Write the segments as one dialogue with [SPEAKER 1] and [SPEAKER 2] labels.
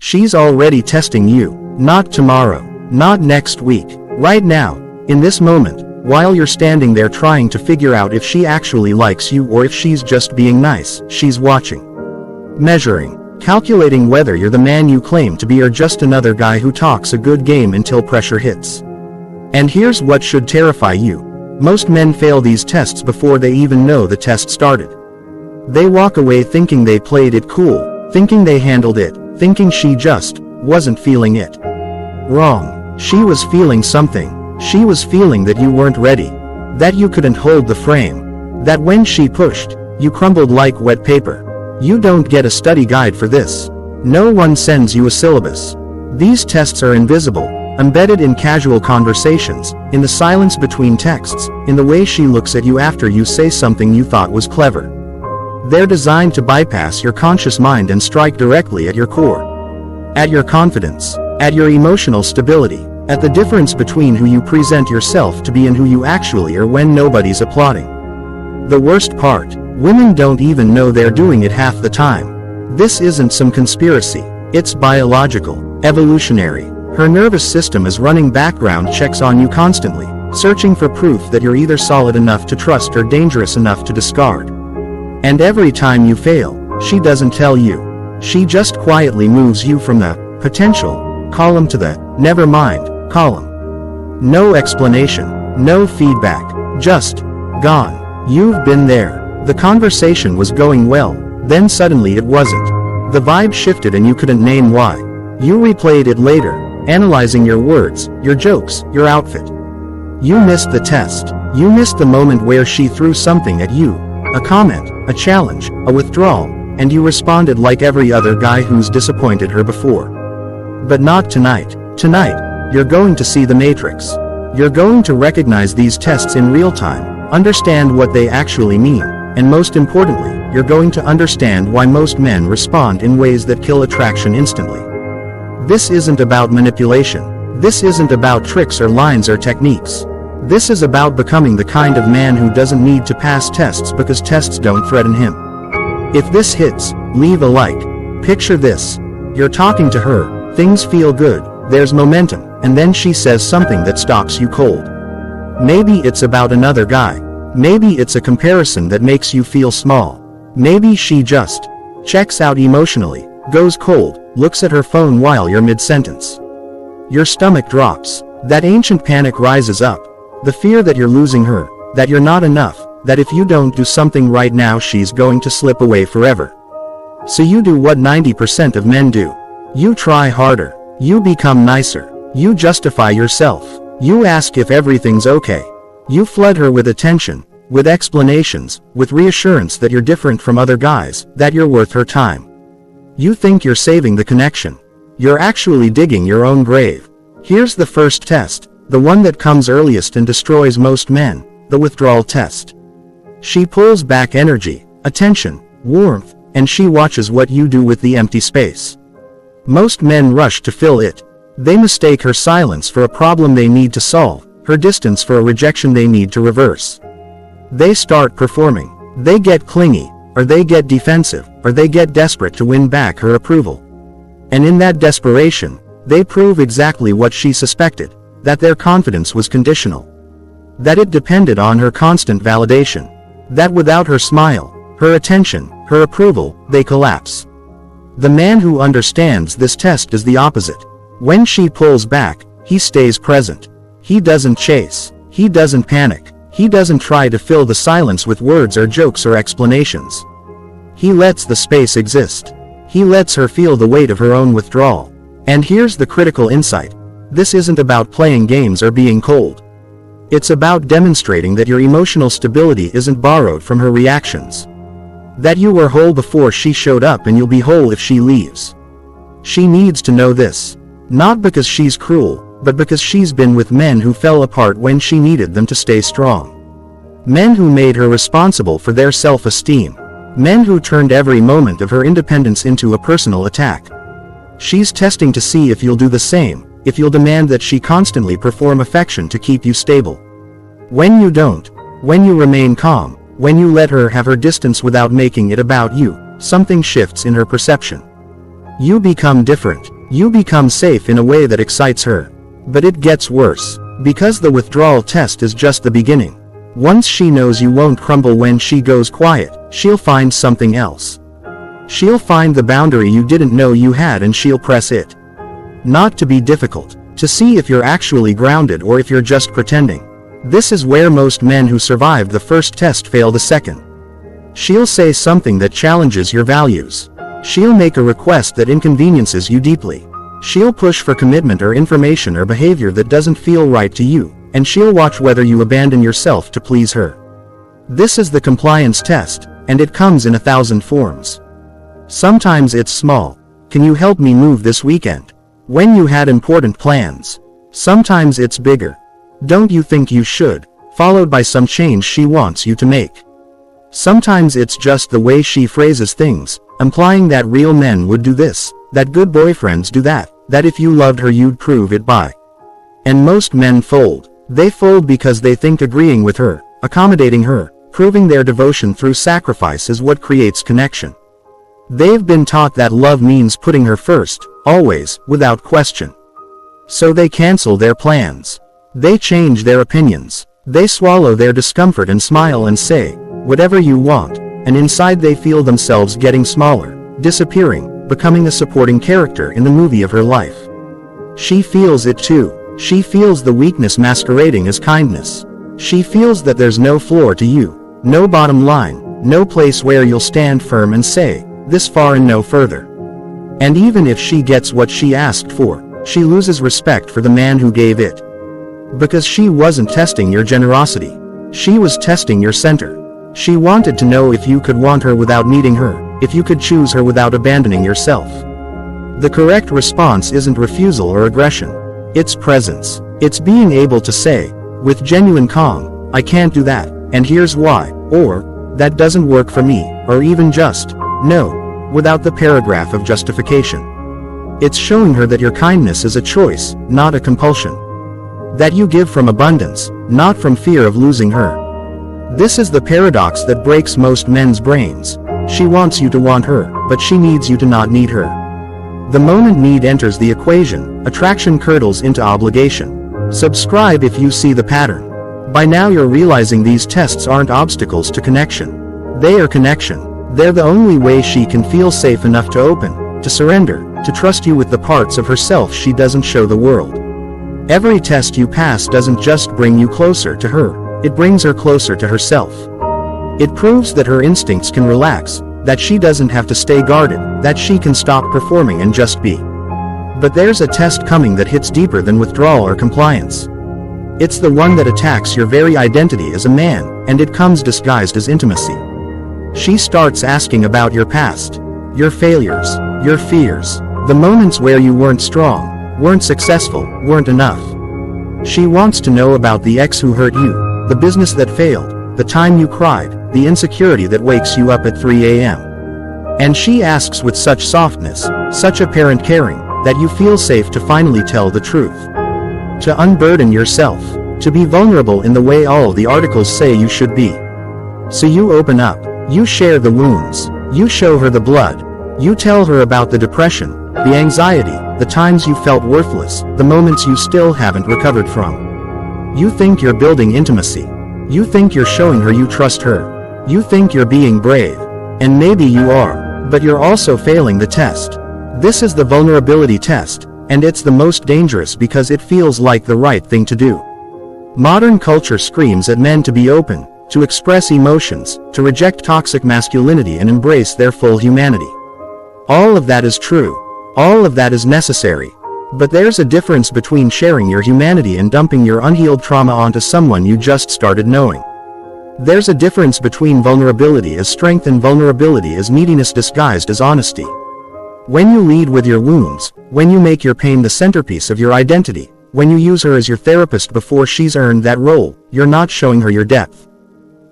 [SPEAKER 1] She's already testing you. Not tomorrow. Not next week. Right now. In this moment. While you're standing there trying to figure out if she actually likes you or if she's just being nice, she's watching. Measuring. Calculating whether you're the man you claim to be or just another guy who talks a good game until pressure hits. And here's what should terrify you. Most men fail these tests before they even know the test started. They walk away thinking they played it cool, thinking they handled it, thinking she just wasn't feeling it. Wrong. She was feeling something. She was feeling that you weren't ready. That you couldn't hold the frame. That when she pushed, you crumbled like wet paper. You don't get a study guide for this. No one sends you a syllabus. These tests are invisible, embedded in casual conversations, in the silence between texts, in the way she looks at you after you say something you thought was clever. They're designed to bypass your conscious mind and strike directly at your core. At your confidence. At your emotional stability. At the difference between who you present yourself to be and who you actually are when nobody's applauding. The worst part, women don't even know they're doing it half the time. This isn't some conspiracy. It's biological, evolutionary. Her nervous system is running background checks on you constantly, searching for proof that you're either solid enough to trust or dangerous enough to discard. And every time you fail, she doesn't tell you. She just quietly moves you from the potential column to the never mind column. No explanation, no feedback, just gone. You've been there. The conversation was going well, then suddenly it wasn't. The vibe shifted and you couldn't name why. You replayed it later, analyzing your words, your jokes, your outfit. You missed the test. You missed the moment where she threw something at you. A comment, a challenge, a withdrawal, and you responded like every other guy who's disappointed her before. But not tonight. Tonight, you're going to see the matrix. You're going to recognize these tests in real time, understand what they actually mean, and most importantly, you're going to understand why most men respond in ways that kill attraction instantly. This isn't about manipulation. This isn't about tricks or lines or techniques. This is about becoming the kind of man who doesn't need to pass tests because tests don't threaten him. If this hits, leave a like. Picture this. You're talking to her, things feel good, there's momentum, and then she says something that stops you cold. Maybe it's about another guy. Maybe it's a comparison that makes you feel small. Maybe she just checks out emotionally, goes cold, looks at her phone while you're mid-sentence. Your stomach drops. That ancient panic rises up. The fear that you're losing her, that you're not enough, that if you don't do something right now she's going to slip away forever. So you do what 90% of men do. You try harder. You become nicer. You justify yourself. You ask if everything's okay. You flood her with attention, with explanations, with reassurance that you're different from other guys, that you're worth her time. You think you're saving the connection. You're actually digging your own grave. Here's the first test, the one that comes earliest and destroys most men, the withdrawal test. She pulls back energy, attention, warmth, and she watches what you do with the empty space. Most men rush to fill it. They mistake her silence for a problem they need to solve, her distance for a rejection they need to reverse. They start performing. They get clingy, or they get defensive, or they get desperate to win back her approval. And in that desperation, they prove exactly what she suspected, that their confidence was conditional. That it depended on her constant validation. That without her smile, her attention, her approval, they collapse. The man who understands this test is the opposite. When she pulls back, he stays present. He doesn't chase. He doesn't panic. He doesn't try to fill the silence with words or jokes or explanations. He lets the space exist. He lets her feel the weight of her own withdrawal. And here's the critical insight. This isn't about playing games or being cold. It's about demonstrating that your emotional stability isn't borrowed from her reactions. That you were whole before she showed up and you'll be whole if she leaves. She needs to know this. Not because she's cruel, but because she's been with men who fell apart when she needed them to stay strong. Men who made her responsible for their self-esteem. Men who turned every moment of her independence into a personal attack. She's testing to see if you'll do the same, if you'll demand that she constantly perform affection to keep you stable. When you don't, when you remain calm, when you let her have her distance without making it about you, something shifts in her perception. You become different. You become safe in a way that excites her. But it gets worse. Because the withdrawal test is just the beginning. Once she knows you won't crumble when she goes quiet, she'll find something else. She'll find the boundary you didn't know you had and she'll press it. Not to be difficult, to see if you're actually grounded or if you're just pretending. This is where most men who survived the first test fail the second. She'll say something that challenges your values. She'll make a request that inconveniences you deeply. She'll push for commitment or information or behavior that doesn't feel right to you, and she'll watch whether you abandon yourself to please her. This is the compliance test, and it comes in 1,000 forms. Sometimes it's small. Can you help me move this weekend? When you had important plans. Sometimes it's bigger. Don't you think you should? Followed by some change she wants you to make. Sometimes it's just the way she phrases things, implying that real men would do this, that good boyfriends do that if you loved her you'd prove it by. And most men fold. They fold because they think agreeing with her, accommodating her, proving their devotion through sacrifice is what creates connection. They've been taught that love means putting her first, always, without question. So they cancel their plans. They change their opinions. They swallow their discomfort and smile and say, whatever you want, and inside they feel themselves getting smaller, disappearing, becoming a supporting character in the movie of her life. She feels it too. She feels the weakness masquerading as kindness. She feels that there's no floor to you, no bottom line, no place where you'll stand firm and say, this far and no further. And even if she gets what she asked for, she loses respect for the man who gave it. Because she wasn't testing your generosity. She was testing your center. She wanted to know if you could want her without needing her, if you could choose her without abandoning yourself. The correct response isn't refusal or aggression. It's presence. It's being able to say, with genuine calm, I can't do that, and here's why, or, that doesn't work for me, or even just, no, without the paragraph of justification. It's showing her that your kindness is a choice, not a compulsion. That you give from abundance, not from fear of losing her. This is the paradox that breaks most men's brains. She wants you to want her, but she needs you to not need her. The moment need enters the equation, attraction curdles into obligation. Subscribe if you see the pattern. By now you're realizing these tests aren't obstacles to connection. They are connection. They're the only way she can feel safe enough to open, to surrender, to trust you with the parts of herself she doesn't show the world. Every test you pass doesn't just bring you closer to her, it brings her closer to herself. It proves that her instincts can relax, that she doesn't have to stay guarded, that she can stop performing and just be. But there's a test coming that hits deeper than withdrawal or compliance. It's the one that attacks your very identity as a man, and it comes disguised as intimacy. She starts asking about your past, your failures, your fears, the moments where you weren't strong, weren't successful, weren't enough. She wants to know about the ex who hurt you, the business that failed, the time you cried, the insecurity that wakes you up at 3 a.m. And she asks with such softness, such apparent caring, that you feel safe to finally tell the truth. To unburden yourself, to be vulnerable in the way all the articles say you should be. So you open up, you share the wounds, you show her the blood, you tell her about the depression, the anxiety, the times you felt worthless, the moments you still haven't recovered from. You think you're building intimacy. You think you're showing her you trust her. You think you're being brave. And maybe you are, but you're also failing the test. This is the vulnerability test, and it's the most dangerous because it feels like the right thing to do. Modern culture screams at men to be open, to express emotions, to reject toxic masculinity and embrace their full humanity. All of that is true. All of that is necessary. But there's a difference between sharing your humanity and dumping your unhealed trauma onto someone you just started knowing. There's a difference between vulnerability as strength and vulnerability as neediness disguised as honesty. When you lead with your wounds, when you make your pain the centerpiece of your identity, when you use her as your therapist before she's earned that role, you're not showing her your depth.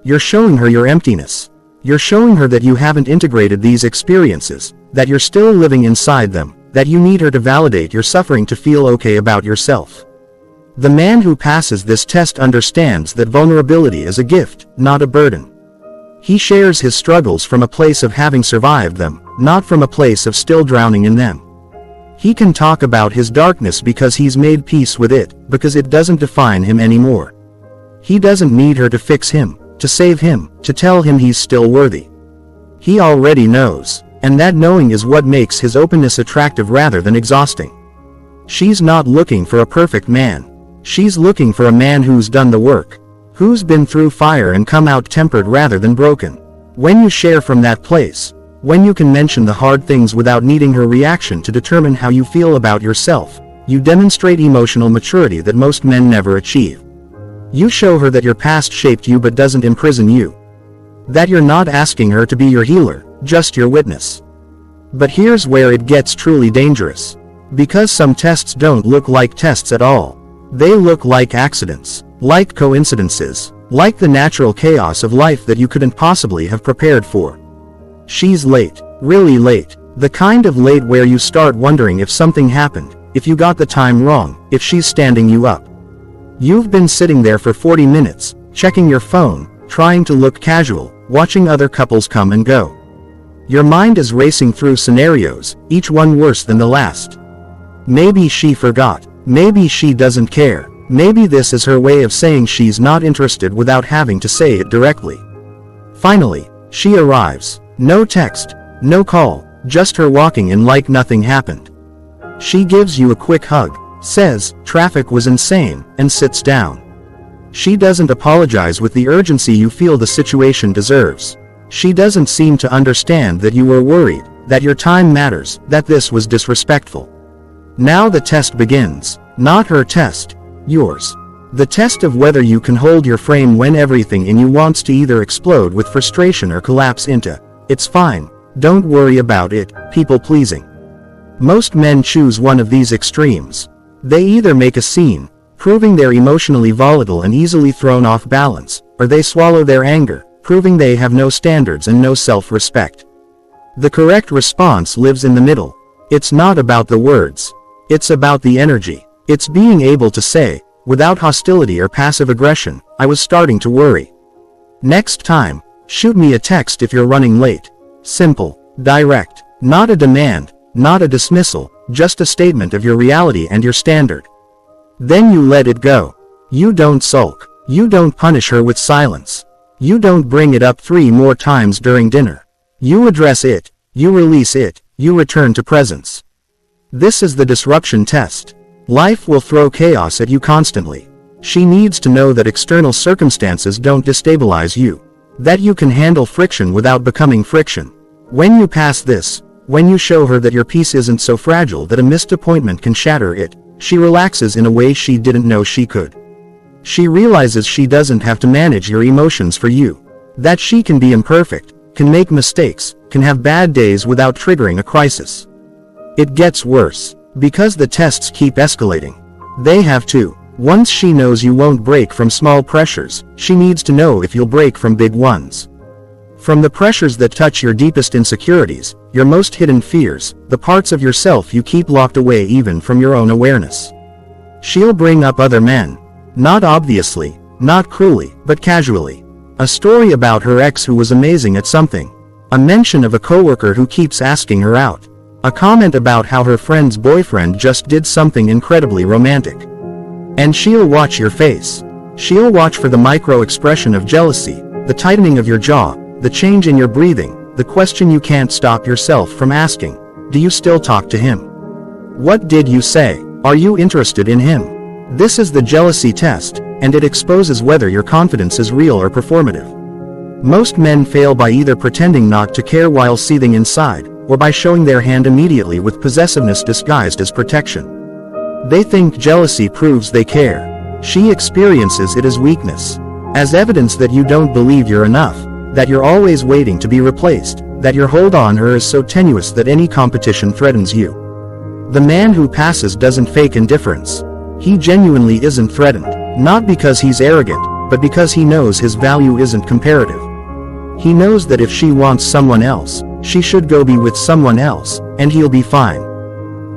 [SPEAKER 1] You're showing her your emptiness. You're showing her that you haven't integrated these experiences, that you're still living inside them, that you need her to validate your suffering to feel okay about yourself. The man who passes this test understands that vulnerability is a gift, not a burden. He shares his struggles from a place of having survived them, not from a place of still drowning in them. He can talk about his darkness because he's made peace with it, because it doesn't define him anymore. He doesn't need her to fix him, to save him, to tell him he's still worthy. He already knows, and that knowing is what makes his openness attractive rather than exhausting. She's not looking for a perfect man. She's looking for a man who's done the work, who's been through fire and come out tempered rather than broken. When you share from that place, when you can mention the hard things without needing her reaction to determine how you feel about yourself, you demonstrate emotional maturity that most men never achieve. You show her that your past shaped you but doesn't imprison you. That you're not asking her to be your healer, just your witness. But here's where it gets truly dangerous. Because some tests don't look like tests at all. They look like accidents, like coincidences, like the natural chaos of life that you couldn't possibly have prepared for. She's late, really late, the kind of late where you start wondering if something happened, if you got the time wrong, if she's standing you up. You've been sitting there for 40 minutes, checking your phone, trying to look casual, watching other couples come and go. Your mind is racing through scenarios, each one worse than the last. Maybe she forgot, maybe she doesn't care, maybe this is her way of saying she's not interested without having to say it directly. Finally, she arrives. No text, no call, just her walking in like nothing happened. She gives you a quick hug, says, "Traffic was insane," and sits down. She doesn't apologize with the urgency you feel the situation deserves. She doesn't seem to understand that you were worried, that your time matters, that this was disrespectful. Now the test begins. Not her test, yours. The test of whether you can hold your frame when everything in you wants to either explode with frustration or collapse into, "It's fine, don't worry about it," people-pleasing. Most men choose one of these extremes. They either make a scene, proving they're emotionally volatile and easily thrown off balance, or they swallow their anger, proving they have no standards and no self-respect. The correct response lives in the middle. It's not about the words. It's about the energy. It's being able to say, without hostility or passive aggression, "I was starting to worry. Next time, shoot me a text if you're running late." Simple, direct, not a demand, not a dismissal, just a statement of your reality and your standard. Then you let it go. You don't sulk. You don't punish her with silence. You don't bring it up 3 more times during dinner. You address it, you release it, you return to presence. This is the disruption test. Life will throw chaos at you constantly. She needs to know that external circumstances don't destabilize you. That you can handle friction without becoming friction. When you pass this, when you show her that your peace isn't so fragile that a missed appointment can shatter it, she relaxes in a way she didn't know she could. She realizes she doesn't have to manage your emotions for you. That she can be imperfect, can make mistakes, can have bad days without triggering a crisis. It gets worse, because the tests keep escalating. They have to. Once she knows you won't break from small pressures, she needs to know if you'll break from big ones. From the pressures that touch your deepest insecurities, your most hidden fears, the parts of yourself you keep locked away even from your own awareness. She'll bring up other men. Not obviously, not cruelly, but casually. A story about her ex who was amazing at something. A mention of a coworker who keeps asking her out. A comment about how her friend's boyfriend just did something incredibly romantic. And she'll watch your face. She'll watch for the micro expression of jealousy, the tightening of your jaw, the change in your breathing, the question you can't stop yourself from asking. Do you still talk to him? What did you say? Are you interested in him? This is the jealousy test, and it exposes whether your confidence is real or performative. Most men fail by either pretending not to care while seething inside, or by showing their hand immediately with possessiveness disguised as protection. They think jealousy proves they care. She experiences it as weakness, as evidence that you don't believe you're enough, that you're always waiting to be replaced, that your hold on her is so tenuous that any competition threatens you. The man who passes doesn't fake indifference. He genuinely isn't threatened, not because he's arrogant, but because he knows his value isn't comparative. He knows that if she wants someone else, she should go be with someone else, and he'll be fine.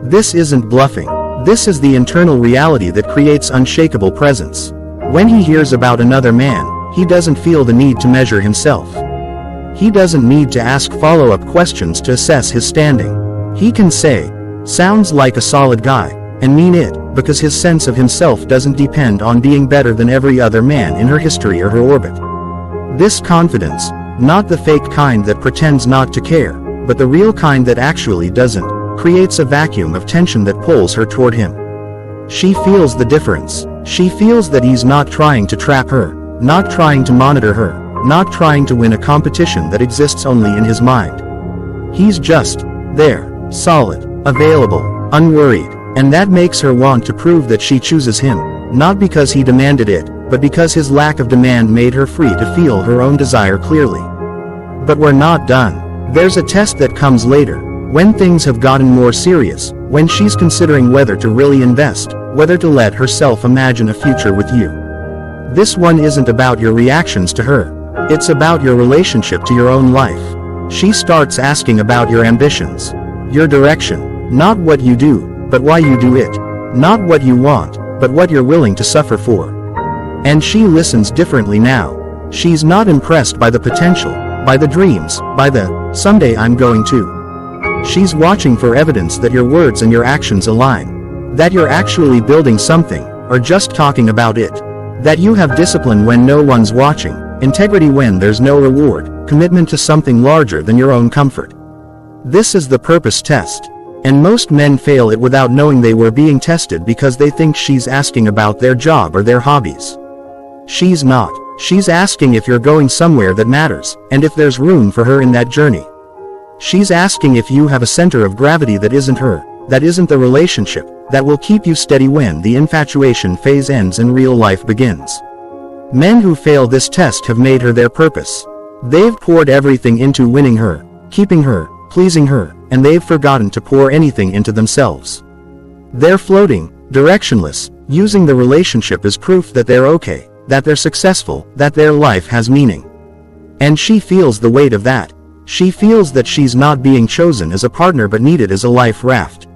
[SPEAKER 1] This isn't bluffing. This is the internal reality that creates unshakable presence. When he hears about another man, he doesn't feel the need to measure himself. He doesn't need to ask follow-up questions to assess his standing. He can say, Sounds like a solid guy, and mean it, because his sense of himself doesn't depend on being better than every other man in her history or her orbit. This confidence, not the fake kind that pretends not to care, but the real kind that actually doesn't, creates a vacuum of tension that pulls her toward him. She feels the difference. She feels that he's not trying to trap her, not trying to monitor her, not trying to win a competition that exists only in his mind. He's just there, solid, available, unworried, and that makes her want to prove that she chooses him, not because he demanded it, but because his lack of demand made her free to feel her own desire clearly. But we're not done. There's a test that comes later, when things have gotten more serious, when she's considering whether to really invest, whether to let herself imagine a future with you. This one isn't about your reactions to her. It's about your relationship to your own life. She starts asking about your ambitions, your direction, not what you do, but why you do it, not what you want, but what you're willing to suffer for. And she listens differently now. She's not impressed by the potential, by the dreams, by the, someday I'm going to. She's watching for evidence that your words and your actions align, that you're actually building something, or just talking about it, that you have discipline when no one's watching, integrity when there's no reward, commitment to something larger than your own comfort. This is the purpose test. And most men fail it without knowing they were being tested because they think she's asking about their job or their hobbies. She's not. She's asking if you're going somewhere that matters, and if there's room for her in that journey. She's asking if you have a center of gravity that isn't her, that isn't the relationship, that will keep you steady when the infatuation phase ends and real life begins. Men who fail this test have made her their purpose. They've poured everything into winning her, keeping her, pleasing her, and they've forgotten to pour anything into themselves. They're floating, directionless, using the relationship as proof that they're okay, that they're successful, that their life has meaning. And she feels the weight of that. She feels that she's not being chosen as a partner but needed as a life raft.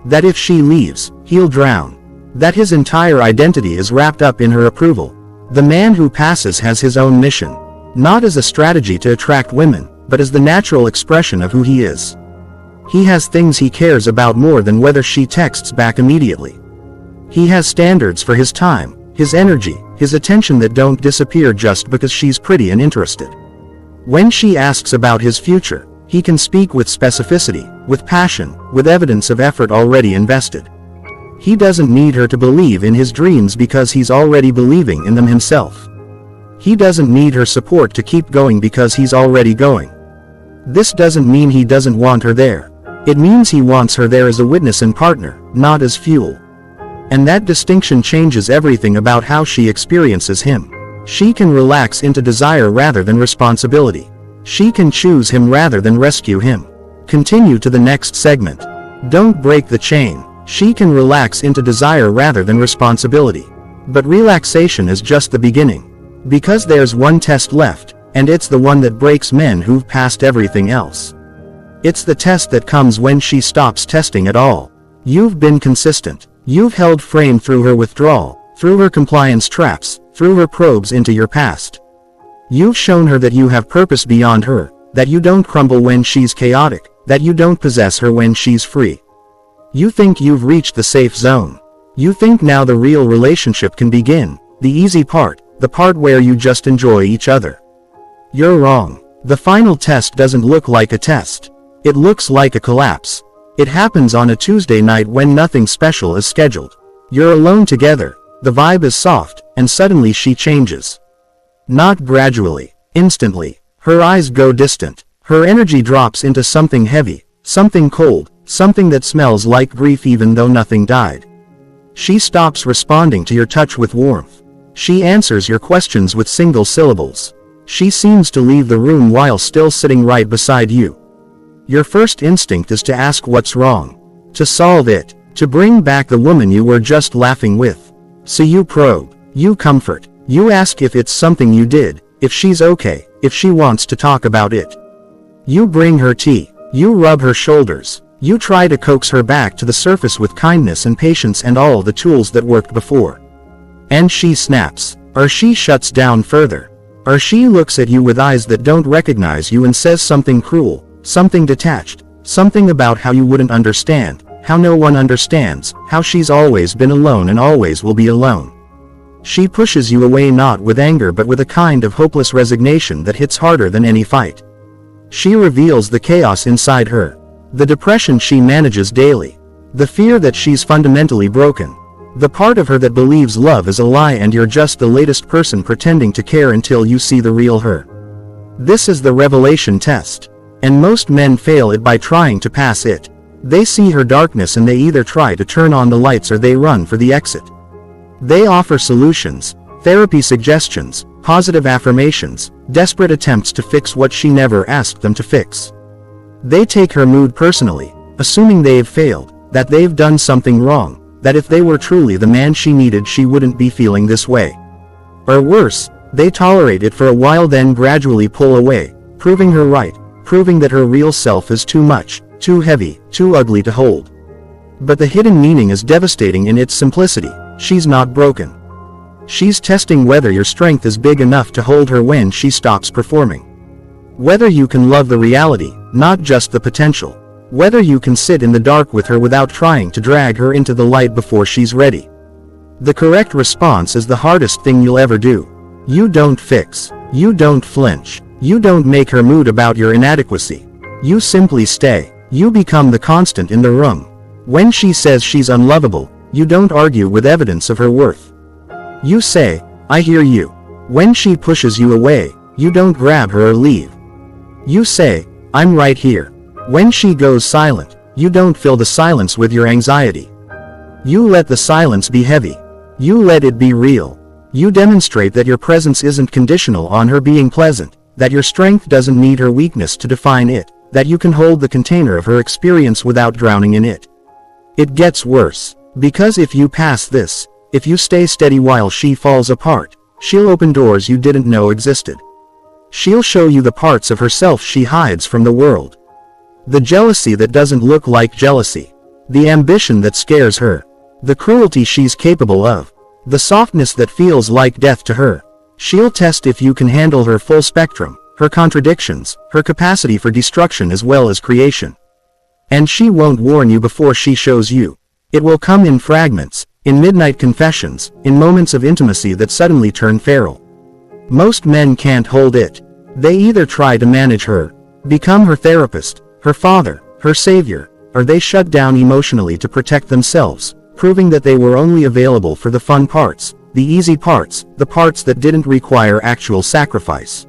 [SPEAKER 1] That if she leaves, he'll drown. That his entire identity is wrapped up in her approval. The man who passes has his own mission, not as a strategy to attract women, but as the natural expression of who he is. He has things he cares about more than whether she texts back immediately. He has standards for his time, his energy, his attention that don't disappear just because she's pretty and interested. When she asks about his future, he can speak with specificity, with passion, with evidence of effort already invested. He doesn't need her to believe in his dreams because he's already believing in them himself. He doesn't need her support to keep going because he's already going. This doesn't mean he doesn't want her there. It means he wants her there as a witness and partner, not as fuel. And that distinction changes everything about how she experiences him. She can relax into desire rather than responsibility. She can choose him rather than rescue him. Continue to the next segment. Don't break the chain. She can relax into desire rather than responsibility. But relaxation is just the beginning. Because there's one test left, and it's the one that breaks men who've passed everything else. It's the test that comes when she stops testing at all. You've been consistent. You've held frame through her withdrawal, through her compliance traps, through her probes into your past. You've shown her that you have purpose beyond her, that you don't crumble when she's chaotic, that you don't possess her when she's free. You think you've reached the safe zone. You think now the real relationship can begin, the easy part, the part where you just enjoy each other. You're wrong. The final test doesn't look like a test. It looks like a collapse. It happens on a Tuesday night when nothing special is scheduled. You're alone together, the vibe is soft, and suddenly she changes. Not gradually, instantly. Her eyes go distant. Her energy drops into something heavy, something cold, something that smells like grief even though nothing died. She stops responding to your touch with warmth. She answers your questions with single syllables. She seems to leave the room while still sitting right beside you. Your first instinct is to ask what's wrong, to solve it, to bring back the woman you were just laughing with. So you probe, you comfort, you ask if it's something you did, if she's okay, if she wants to talk about it. You bring her tea, you rub her shoulders, you try to coax her back to the surface with kindness and patience and all the tools that worked before. And she snaps, or she shuts down further, or she looks at you with eyes that don't recognize you and says something cruel, something detached, something about how you wouldn't understand, how no one understands, how she's always been alone and always will be alone. She pushes you away not with anger but with a kind of hopeless resignation that hits harder than any fight. She reveals the chaos inside her, the depression she manages daily, the fear that she's fundamentally broken, the part of her that believes love is a lie and you're just the latest person pretending to care until you see the real her. This is the revelation test. And most men fail it by trying to pass it. They see her darkness and they either try to turn on the lights or they run for the exit. They offer solutions, therapy suggestions, positive affirmations, desperate attempts to fix what she never asked them to fix. They take her mood personally, assuming they've failed, that they've done something wrong, that if they were truly the man she needed she wouldn't be feeling this way. Or worse, they tolerate it for a while then gradually pull away, proving her right, proving that her real self is too much, too heavy, too ugly to hold. But the hidden meaning is devastating in its simplicity. She's not broken. She's testing whether your strength is big enough to hold her when she stops performing. Whether you can love the reality, not just the potential. Whether you can sit in the dark with her without trying to drag her into the light before she's ready. The correct response is the hardest thing you'll ever do. You don't fix. You don't flinch. You don't make her mood about your inadequacy. You simply stay. You become the constant in the room. When she says she's unlovable, you don't argue with evidence of her worth. You say, "I hear you." When she pushes you away, you don't grab her or leave. You say, "I'm right here." When she goes silent, you don't fill the silence with your anxiety. You let the silence be heavy. You let it be real. You demonstrate that your presence isn't conditional on her being pleasant, that your strength doesn't need her weakness to define it, that you can hold the container of her experience without drowning in it. It gets worse, because if you pass this, if you stay steady while she falls apart, she'll open doors you didn't know existed. She'll show you the parts of herself she hides from the world. The jealousy that doesn't look like jealousy. The ambition that scares her. The cruelty she's capable of. The softness that feels like death to her. She'll test if you can handle her full spectrum, her contradictions, her capacity for destruction as well as creation. And she won't warn you before she shows you. It will come in fragments, in midnight confessions, in moments of intimacy that suddenly turn feral. Most men can't hold it. They either try to manage her, become her therapist, her father, her savior, or they shut down emotionally to protect themselves, proving that they were only available for the fun parts, the easy parts, the parts that didn't require actual sacrifice.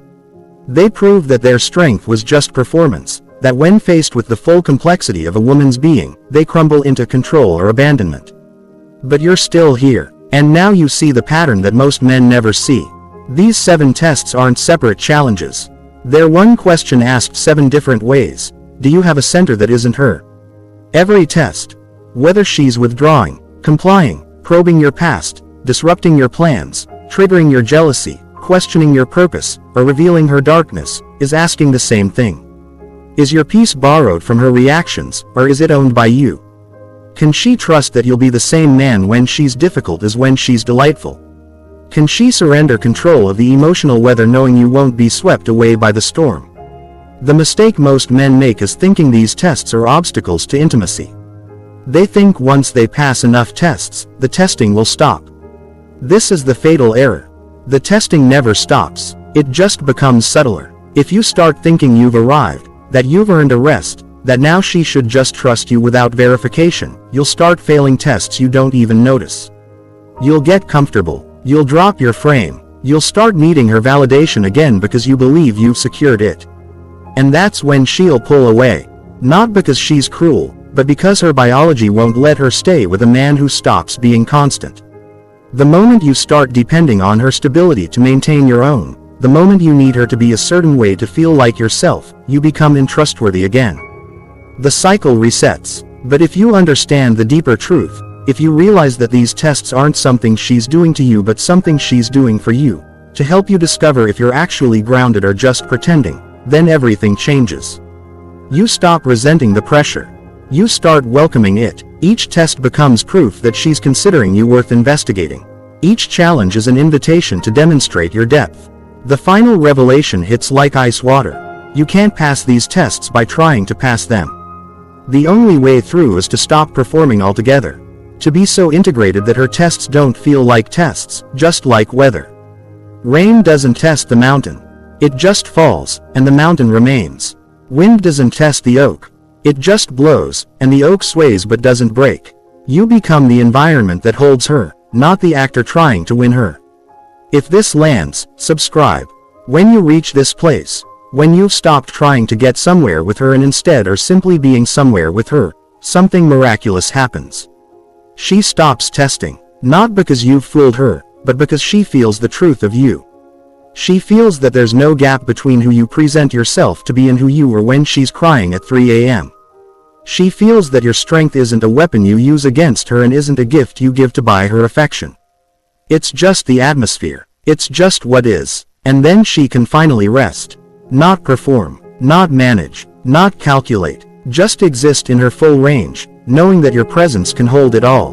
[SPEAKER 1] They prove that their strength was just performance, that when faced with the full complexity of a woman's being, they crumble into control or abandonment. But you're still here, and now you see the pattern that most men never see. These 7 tests aren't separate challenges. They're one question asked 7 different ways. Do you have a center that isn't her? Every test, whether she's withdrawing, complying, probing your past, disrupting your plans, triggering your jealousy, questioning your purpose, or revealing her darkness, is asking the same thing. Is your peace borrowed from her reactions, or is it owned by you? Can she trust that you'll be the same man when she's difficult as when she's delightful? Can she surrender control of the emotional weather knowing you won't be swept away by the storm? The mistake most men make is thinking these tests are obstacles to intimacy. They think once they pass enough tests, the testing will stop. This is the fatal error. The testing never stops. It just becomes subtler. If you start thinking you've arrived, that you've earned a rest, that now she should just trust you without verification, you'll start failing tests you don't even notice. You'll get comfortable. You'll drop your frame. You'll start needing her validation again because you believe you've secured it. And that's when she'll pull away. Not because she's cruel, but because her biology won't let her stay with a man who stops being constant. The moment you start depending on her stability to maintain your own, the moment you need her to be a certain way to feel like yourself, you become untrustworthy again. The cycle resets. But if you understand the deeper truth, if you realize that these tests aren't something she's doing to you but something she's doing for you, to help you discover if you're actually grounded or just pretending, then everything changes. You stop resenting the pressure. You start welcoming it. Each test becomes proof that she's considering you worth investigating. Each challenge is an invitation to demonstrate your depth. The final revelation hits like ice water. You can't pass these tests by trying to pass them. The only way through is to stop performing altogether. To be so integrated that her tests don't feel like tests, just like weather. Rain doesn't test the mountain. It just falls, and the mountain remains. Wind doesn't test the oak. It just blows, and the oak sways but doesn't break. You become the environment that holds her, not the actor trying to win her. If this lands, subscribe. When you reach this place, when you've stopped trying to get somewhere with her and instead are simply being somewhere with her, something miraculous happens. She stops testing, not because you've fooled her, but because she feels the truth of you. She feels that there's no gap between who you present yourself to be and who you are when she's crying at 3 a.m. She feels that your strength isn't a weapon you use against her and isn't a gift you give to buy her affection. It's just the atmosphere. It's just what is. And then she can finally rest. Not perform, not manage, not calculate, just exist in her full range, knowing that your presence can hold it all.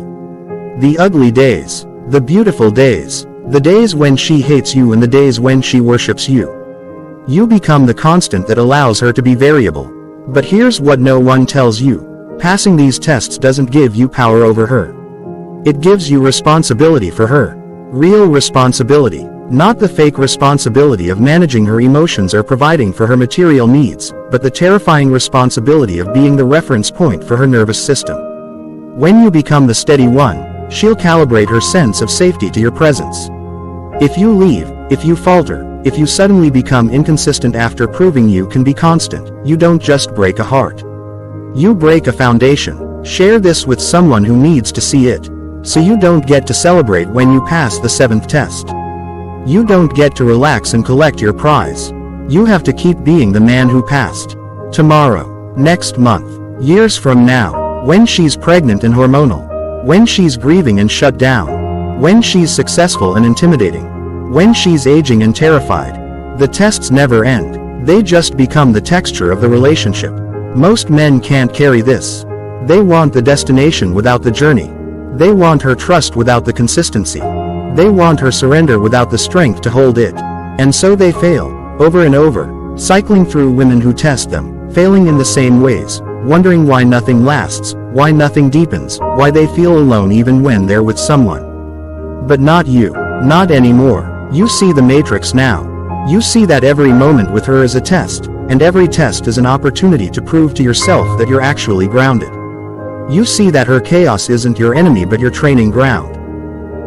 [SPEAKER 1] The ugly days, the beautiful days, the days when she hates you and the days when she worships you. You become the constant that allows her to be variable. But here's what no one tells you. Passing these tests doesn't give you power over her. It gives you responsibility for her. Real responsibility. Not the fake responsibility of managing her emotions or providing for her material needs, but the terrifying responsibility of being the reference point for her nervous system. When you become the steady one, she'll calibrate her sense of safety to your presence. If you leave, if you falter, if you suddenly become inconsistent after proving you can be constant, you don't just break a heart. You break a foundation. Share this with someone who needs to see it. So you don't get to celebrate when you pass the 7th test. You don't get to relax and collect your prize. You have to keep being the man who passed. Tomorrow, next month, years from now, when she's pregnant and hormonal, when she's grieving and shut down, when she's successful and intimidating, when she's aging and terrified. The tests never end. They just become the texture of the relationship. Most men can't carry this. They want the destination without the journey. They want her trust without the consistency. They want her surrender without the strength to hold it. And so they fail, over and over, cycling through women who test them, failing in the same ways, wondering why nothing lasts, why nothing deepens, why they feel alone even when they're with someone. But not you. Not anymore. You see the matrix now. You see that every moment with her is a test, and every test is an opportunity to prove to yourself that you're actually grounded. You see that her chaos isn't your enemy but your training ground.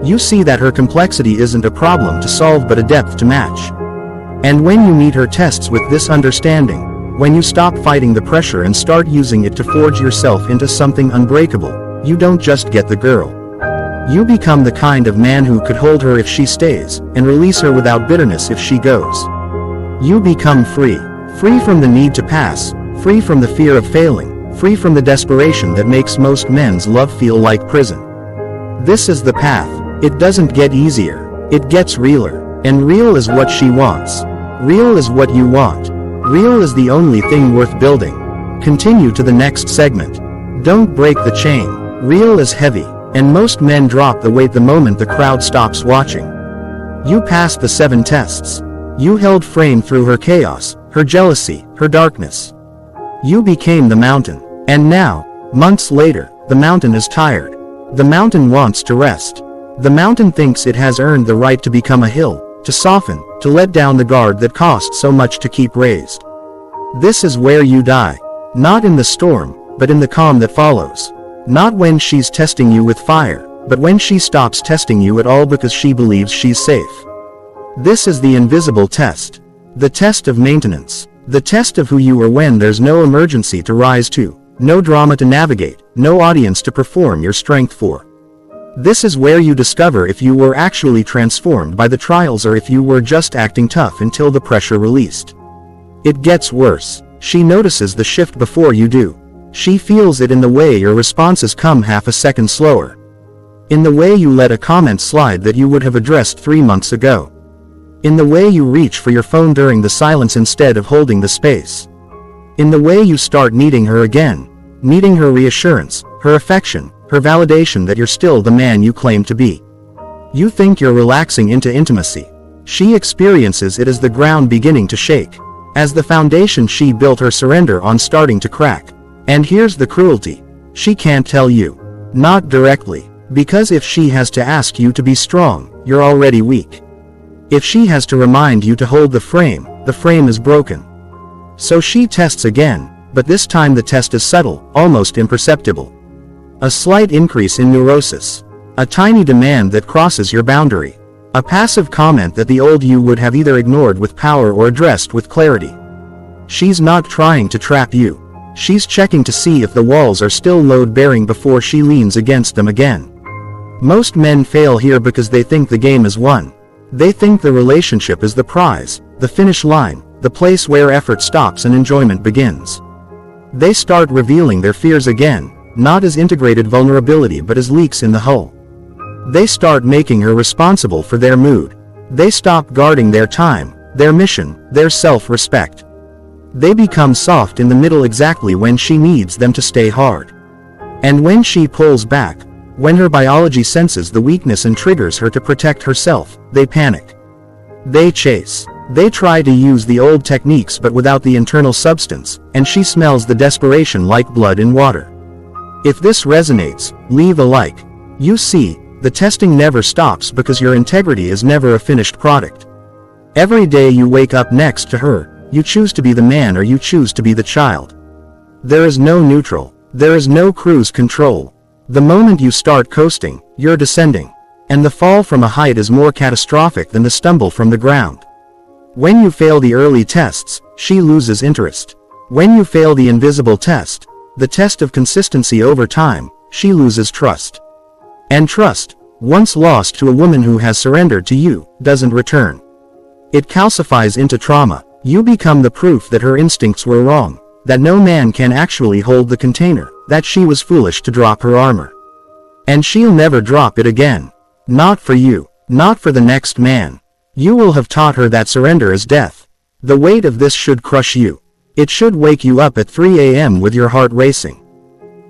[SPEAKER 1] You see that her complexity isn't a problem to solve but a depth to match. And when you meet her tests with this understanding, when you stop fighting the pressure and start using it to forge yourself into something unbreakable, you don't just get the girl. You become the kind of man who could hold her if she stays, and release her without bitterness if she goes. You become free. Free from the need to pass, free from the fear of failing, free from the desperation that makes most men's love feel like prison. This is the path. It doesn't get easier. It gets realer. And real is what she wants. Real is what you want. Real is the only thing worth building. Continue to the next segment. Don't break the chain. Real is heavy, and most men drop the weight the moment the crowd stops watching. You passed the 7 tests. You held frame through her chaos, her jealousy, her darkness. You became the mountain. And now, months later, the mountain is tired. The mountain wants to rest. The mountain thinks it has earned the right to become a hill, to soften, to let down the guard that cost so much to keep raised. This is where you die. Not in the storm, but in the calm that follows. Not when she's testing you with fire, but when she stops testing you at all because she believes she's safe. This is the invisible test. The test of maintenance. The test of who you are when there's no emergency to rise to, no drama to navigate, no audience to perform your strength for. This is where you discover if you were actually transformed by the trials or if you were just acting tough until the pressure released. It gets worse. She notices the shift before you do. She feels it in the way your responses come half a second slower. In the way you let a comment slide that you would have addressed 3 months ago. In the way you reach for your phone during the silence instead of holding the space. In the way you start needing her again, needing her reassurance, her affection, her validation that you're still the man you claim to be. You think you're relaxing into intimacy. She experiences it as the ground beginning to shake, as the foundation she built her surrender on starting to crack. And here's the cruelty. She can't tell you. Not directly. Because if she has to ask you to be strong, you're already weak. If she has to remind you to hold the frame is broken. So she tests again, but this time the test is subtle, almost imperceptible. A slight increase in neurosis. A tiny demand that crosses your boundary. A passive comment that the old you would have either ignored with power or addressed with clarity. She's not trying to trap you. She's checking to see if the walls are still load-bearing before she leans against them again. Most men fail here because they think the game is won. They think the relationship is the prize, the finish line, the place where effort stops and enjoyment begins. They start revealing their fears again, not as integrated vulnerability but as leaks in the hull. They start making her responsible for their mood. They stop guarding their time, their mission, their self-respect. They become soft in the middle exactly when she needs them to stay hard. And when she pulls back, when her biology senses the weakness and triggers her to protect herself, they panic. They chase. They try to use the old techniques but without the internal substance, and she smells the desperation like blood in water. If this resonates, leave a like. You see, the testing never stops because your integrity is never a finished product. Every day you wake up next to her, you choose to be the man or you choose to be the child. There is no neutral. There is no cruise control. The moment you start coasting, you're descending. And the fall from a height is more catastrophic than the stumble from the ground. When you fail the early tests, she loses interest. When you fail the invisible test, the test of consistency over time, she loses trust. And trust, once lost to a woman who has surrendered to you, doesn't return. It calcifies into trauma. You become the proof that her instincts were wrong, that no man can actually hold the container, that she was foolish to drop her armor. And she'll never drop it again. Not for you, not for the next man. You will have taught her that surrender is death. The weight of this should crush you. It should wake you up at 3 a.m. with your heart racing.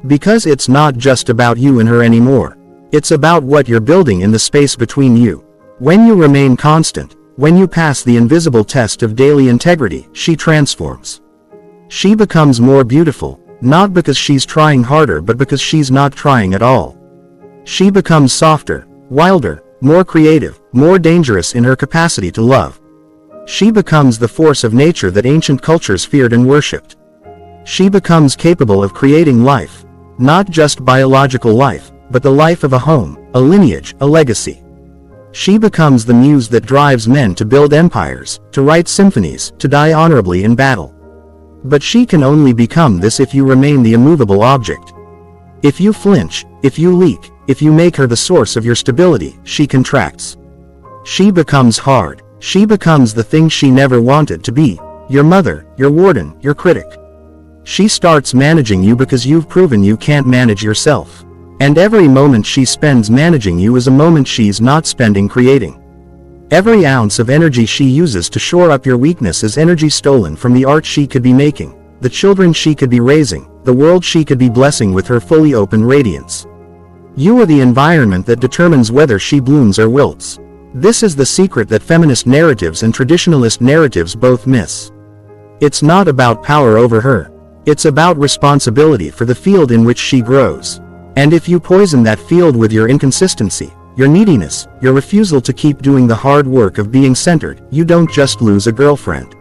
[SPEAKER 1] Because it's not just about you and her anymore. It's about what you're building in the space between you. When you remain constant, when you pass the invisible test of daily integrity, she transforms. She becomes more beautiful, not because she's trying harder but because she's not trying at all. She becomes softer, wilder, more creative, more dangerous in her capacity to love. She becomes the force of nature that ancient cultures feared and worshipped. She becomes capable of creating life, not just biological life, but the life of a home, a lineage, a legacy. She becomes the muse that drives men to build empires, to write symphonies, to die honorably in battle. But she can only become this if you remain the immovable object. If you flinch, if you leak, if you make her the source of your stability, she contracts. She becomes hard. She becomes the thing she never wanted to be, your mother, your warden, your critic. She starts managing you because you've proven you can't manage yourself. And every moment she spends managing you is a moment she's not spending creating. Every ounce of energy she uses to shore up your weakness is energy stolen from the art she could be making, the children she could be raising, the world she could be blessing with her fully open radiance. You are the environment that determines whether she blooms or wilts. This is the secret that feminist narratives and traditionalist narratives both miss. It's not about power over her. It's about responsibility for the field in which she grows. And if you poison that field with your inconsistency, your neediness, your refusal to keep doing the hard work of being centered, you don't just lose a girlfriend.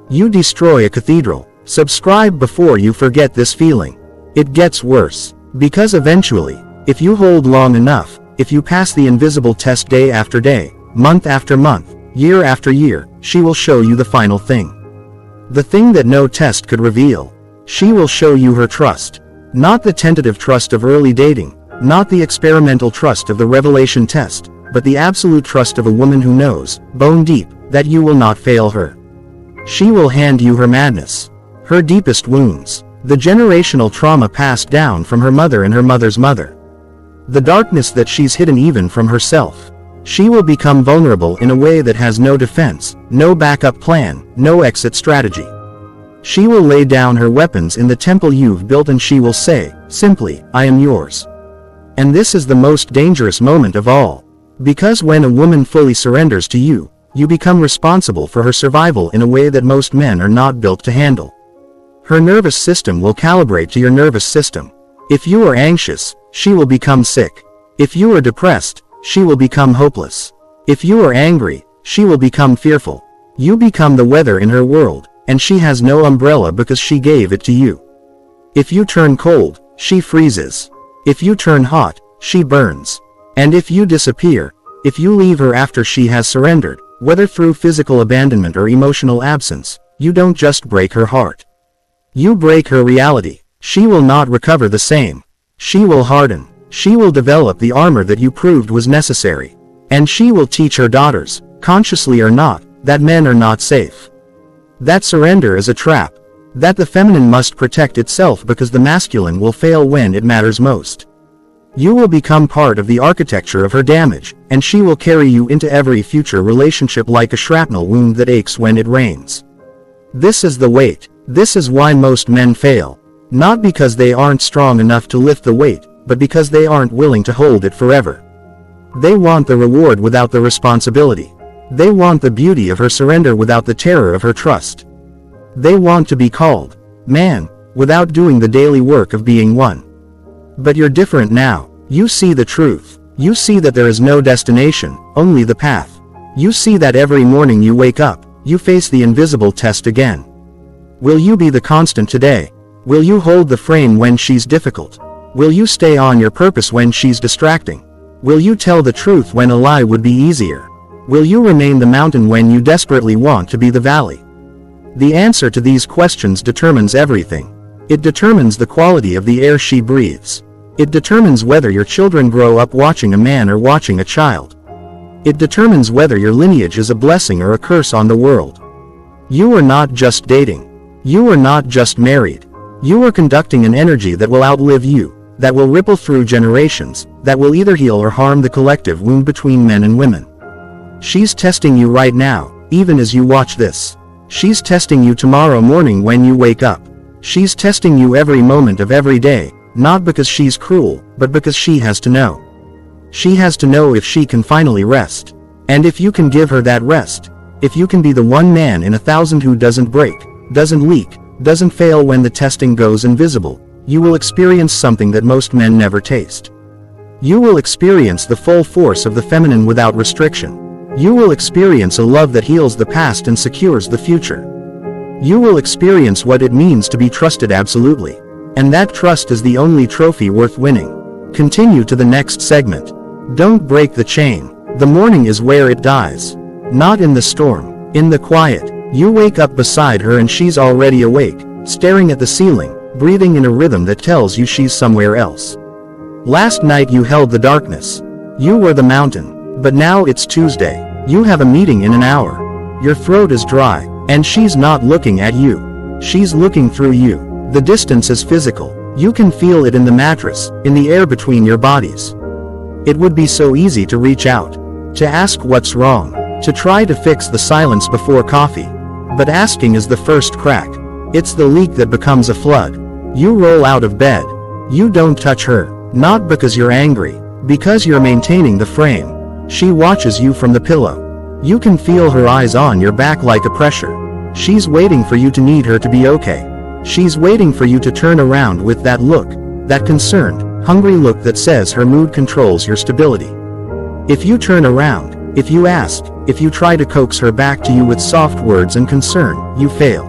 [SPEAKER 1] You destroy a cathedral. Subscribe before you forget this feeling. It gets worse. Because eventually, if you hold long enough, if you pass the invisible test day after day, month after month, year after year, she will show you the final thing. The thing that no test could reveal. She will show you her trust. Not the tentative trust of early dating, not the experimental trust of the revelation test, but the absolute trust of a woman who knows, bone deep, that you will not fail her. She will hand you her madness, her deepest wounds, the generational trauma passed down from her mother and her mother's mother. The darkness that she's hidden even from herself. She will become vulnerable in a way that has no defense, no backup plan, no exit strategy. She will lay down her weapons in the temple you've built and she will say, simply, I am yours. And this is the most dangerous moment of all. Because when a woman fully surrenders to you, you become responsible for her survival in a way that most men are not built to handle. Her nervous system will calibrate to your nervous system. If you are anxious, she will become sick. If you are depressed, she will become hopeless. If you are angry, she will become fearful. You become the weather in her world, and she has no umbrella because she gave it to you. If you turn cold, she freezes. If you turn hot, she burns. And if you disappear, if you leave her after she has surrendered, whether through physical abandonment or emotional absence, you don't just break her heart. You break her reality. She will not recover the same. She will harden. She will develop the armor that you proved was necessary. And she will teach her daughters, consciously or not, that men are not safe. That surrender is a trap. That the feminine must protect itself because the masculine will fail when it matters most. You will become part of the architecture of her damage, and she will carry you into every future relationship like a shrapnel wound that aches when it rains. This is the weight. This is why most men fail. Not because they aren't strong enough to lift the weight, but because they aren't willing to hold it forever. They want the reward without the responsibility. They want the beauty of her surrender without the terror of her trust. They want to be called man, without doing the daily work of being one. But you're different now. You see the truth. You see that there is no destination, only the path. You see that every morning you wake up, you face the invisible test again. Will you be the constant today? Will you hold the frame when she's difficult? Will you stay on your purpose when she's distracting? Will you tell the truth when a lie would be easier? Will you remain the mountain when you desperately want to be the valley? The answer to these questions determines everything. It determines the quality of the air she breathes. It determines whether your children grow up watching a man or watching a child. It determines whether your lineage is a blessing or a curse on the world. You are not just dating. You are not just married. You are conducting an energy that will outlive you, that will ripple through generations, that will either heal or harm the collective wound between men and women. She's testing you right now, even as you watch this. She's testing you tomorrow morning when you wake up. She's testing you every moment of every day, not because she's cruel, but because she has to know. She has to know if she can finally rest. And if you can give her that rest. If you can be the one man in 1,000 who doesn't break, doesn't leak, doesn't fail when the testing goes invisible, you will experience something that most men never taste. You will experience the full force of the feminine without restriction. You will experience a love that heals the past and secures the future. You will experience what it means to be trusted absolutely. And that trust is the only trophy worth winning. Continue to the next segment. Don't break the chain. The morning is where it dies. Not in the storm. In the quiet. You wake up beside her and she's already awake, staring at the ceiling, breathing in a rhythm that tells you she's somewhere else. Last night you held the darkness. You were the mountain. But now it's Tuesday. You have a meeting in an hour. Your throat is dry, and she's not looking at you. She's looking through you. The distance is physical. You can feel it in the mattress, in the air between your bodies. It would be so easy to reach out, to ask what's wrong, to try to fix the silence before coffee. But asking is the first crack. It's the leak that becomes a flood. You roll out of bed. You don't touch her, not because you're angry, because you're maintaining the frame. She watches you from the pillow. You can feel her eyes on your back like a pressure. She's waiting for you to need her to be okay. She's waiting for you to turn around with that look, that concerned, hungry look that says her mood controls your stability. If you turn around, if you ask, if you try to coax her back to you with soft words and concern, you fail.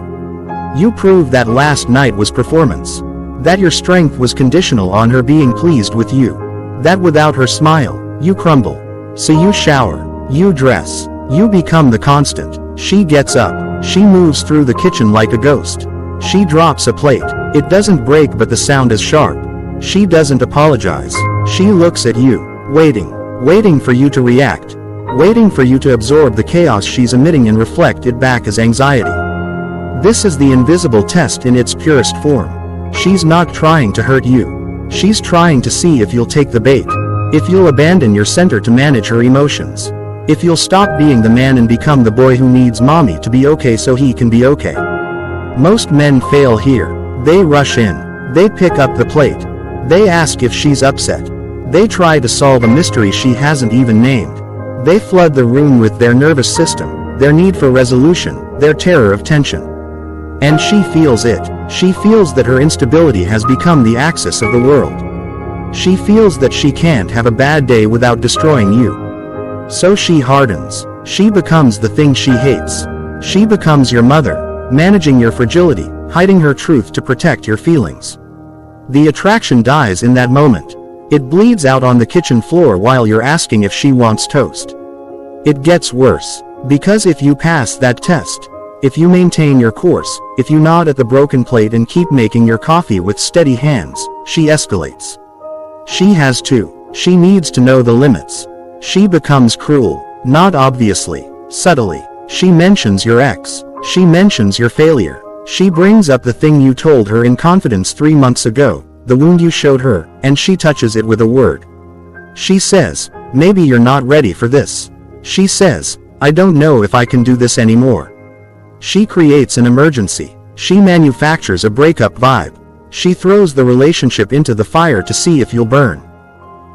[SPEAKER 1] You prove that last night was performance. That your strength was conditional on her being pleased with you. That without her smile, you crumble. So you shower, you dress, you become the constant. She gets up, she moves through the kitchen like a ghost. She drops a plate, it doesn't break but the sound is sharp. She doesn't apologize, she looks at you, waiting for you to react. Waiting for you to absorb the chaos she's emitting and reflect it back as anxiety. This is the invisible test in its purest form. She's not trying to hurt you. She's trying to see if you'll take the bait. If you'll abandon your center to manage her emotions. If you'll stop being the man and become the boy who needs mommy to be okay so he can be okay. Most men fail here. They rush in. They pick up the plate. They ask if she's upset. They try to solve a mystery she hasn't even named. They flood the room with their nervous system, their need for resolution, their terror of tension. And she feels it. She feels that her instability has become the axis of the world. She feels that she can't have a bad day without destroying you. So she hardens. She becomes the thing she hates. She becomes your mother, managing your fragility, hiding her truth to protect your feelings. The attraction dies in that moment. It bleeds out on the kitchen floor while you're asking if she wants toast. It gets worse. Because if you pass that test, if you maintain your course, if you nod at the broken plate and keep making your coffee with steady hands, she escalates. She has to. She needs to know the limits. She becomes cruel, not obviously, subtly. She mentions your ex. She mentions your failure. She brings up the thing you told her in confidence 3 months ago, the wound you showed her, and she touches it with a word. She says, maybe you're not ready for this. She says, I don't know if I can do this anymore. She creates an emergency. She manufactures a breakup vibe. She throws the relationship into the fire to see if you'll burn.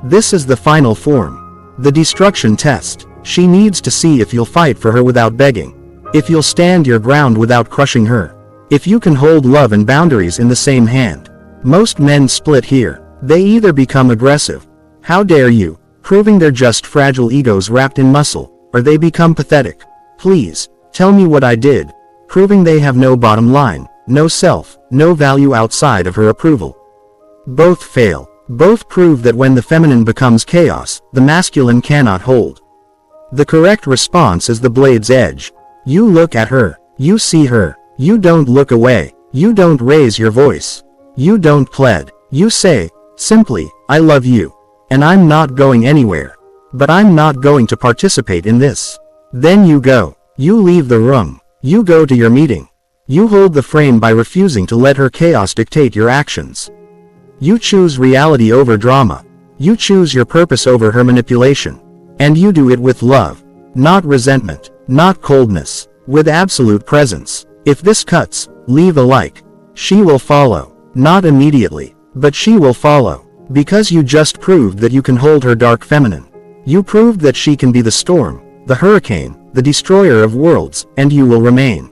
[SPEAKER 1] This is the final form. The destruction test. She needs to see if you'll fight for her without begging. If you'll stand your ground without crushing her. If you can hold love and boundaries in the same hand. Most men split here. They either become aggressive. How dare you? Proving they're just fragile egos wrapped in muscle. Or they become pathetic. Please, tell me what I did. Proving they have no bottom line, no self, no value outside of her approval. Both fail. Both prove that when the feminine becomes chaos, the masculine cannot hold. The correct response is the blade's edge. You look at her. You see her. You don't look away. You don't raise your voice. You don't plead. You say, simply, I love you. And I'm not going anywhere. But I'm not going to participate in this. Then you go. You leave the room. You go to your meeting. You hold the frame by refusing to let her chaos dictate your actions. You choose reality over drama. You choose your purpose over her manipulation. And you do it with love. Not resentment. Not coldness. With absolute presence. If this cuts, leave a like. She will follow. Not immediately. But she will follow. Because you just proved that you can hold her dark feminine. You proved that she can be the storm, the hurricane, the destroyer of worlds, and you will remain.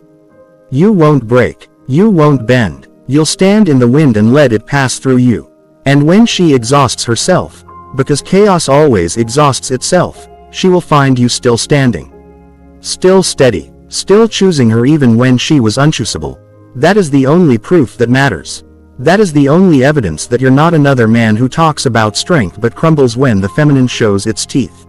[SPEAKER 1] You won't break. You won't bend. You'll stand in the wind and let it pass through you. And when she exhausts herself, because chaos always exhausts itself, she will find you still standing. Still steady. Still choosing her even when she was unchoosable. That is the only proof that matters. That is the only evidence that you're not another man who talks about strength but crumbles when the feminine shows its teeth.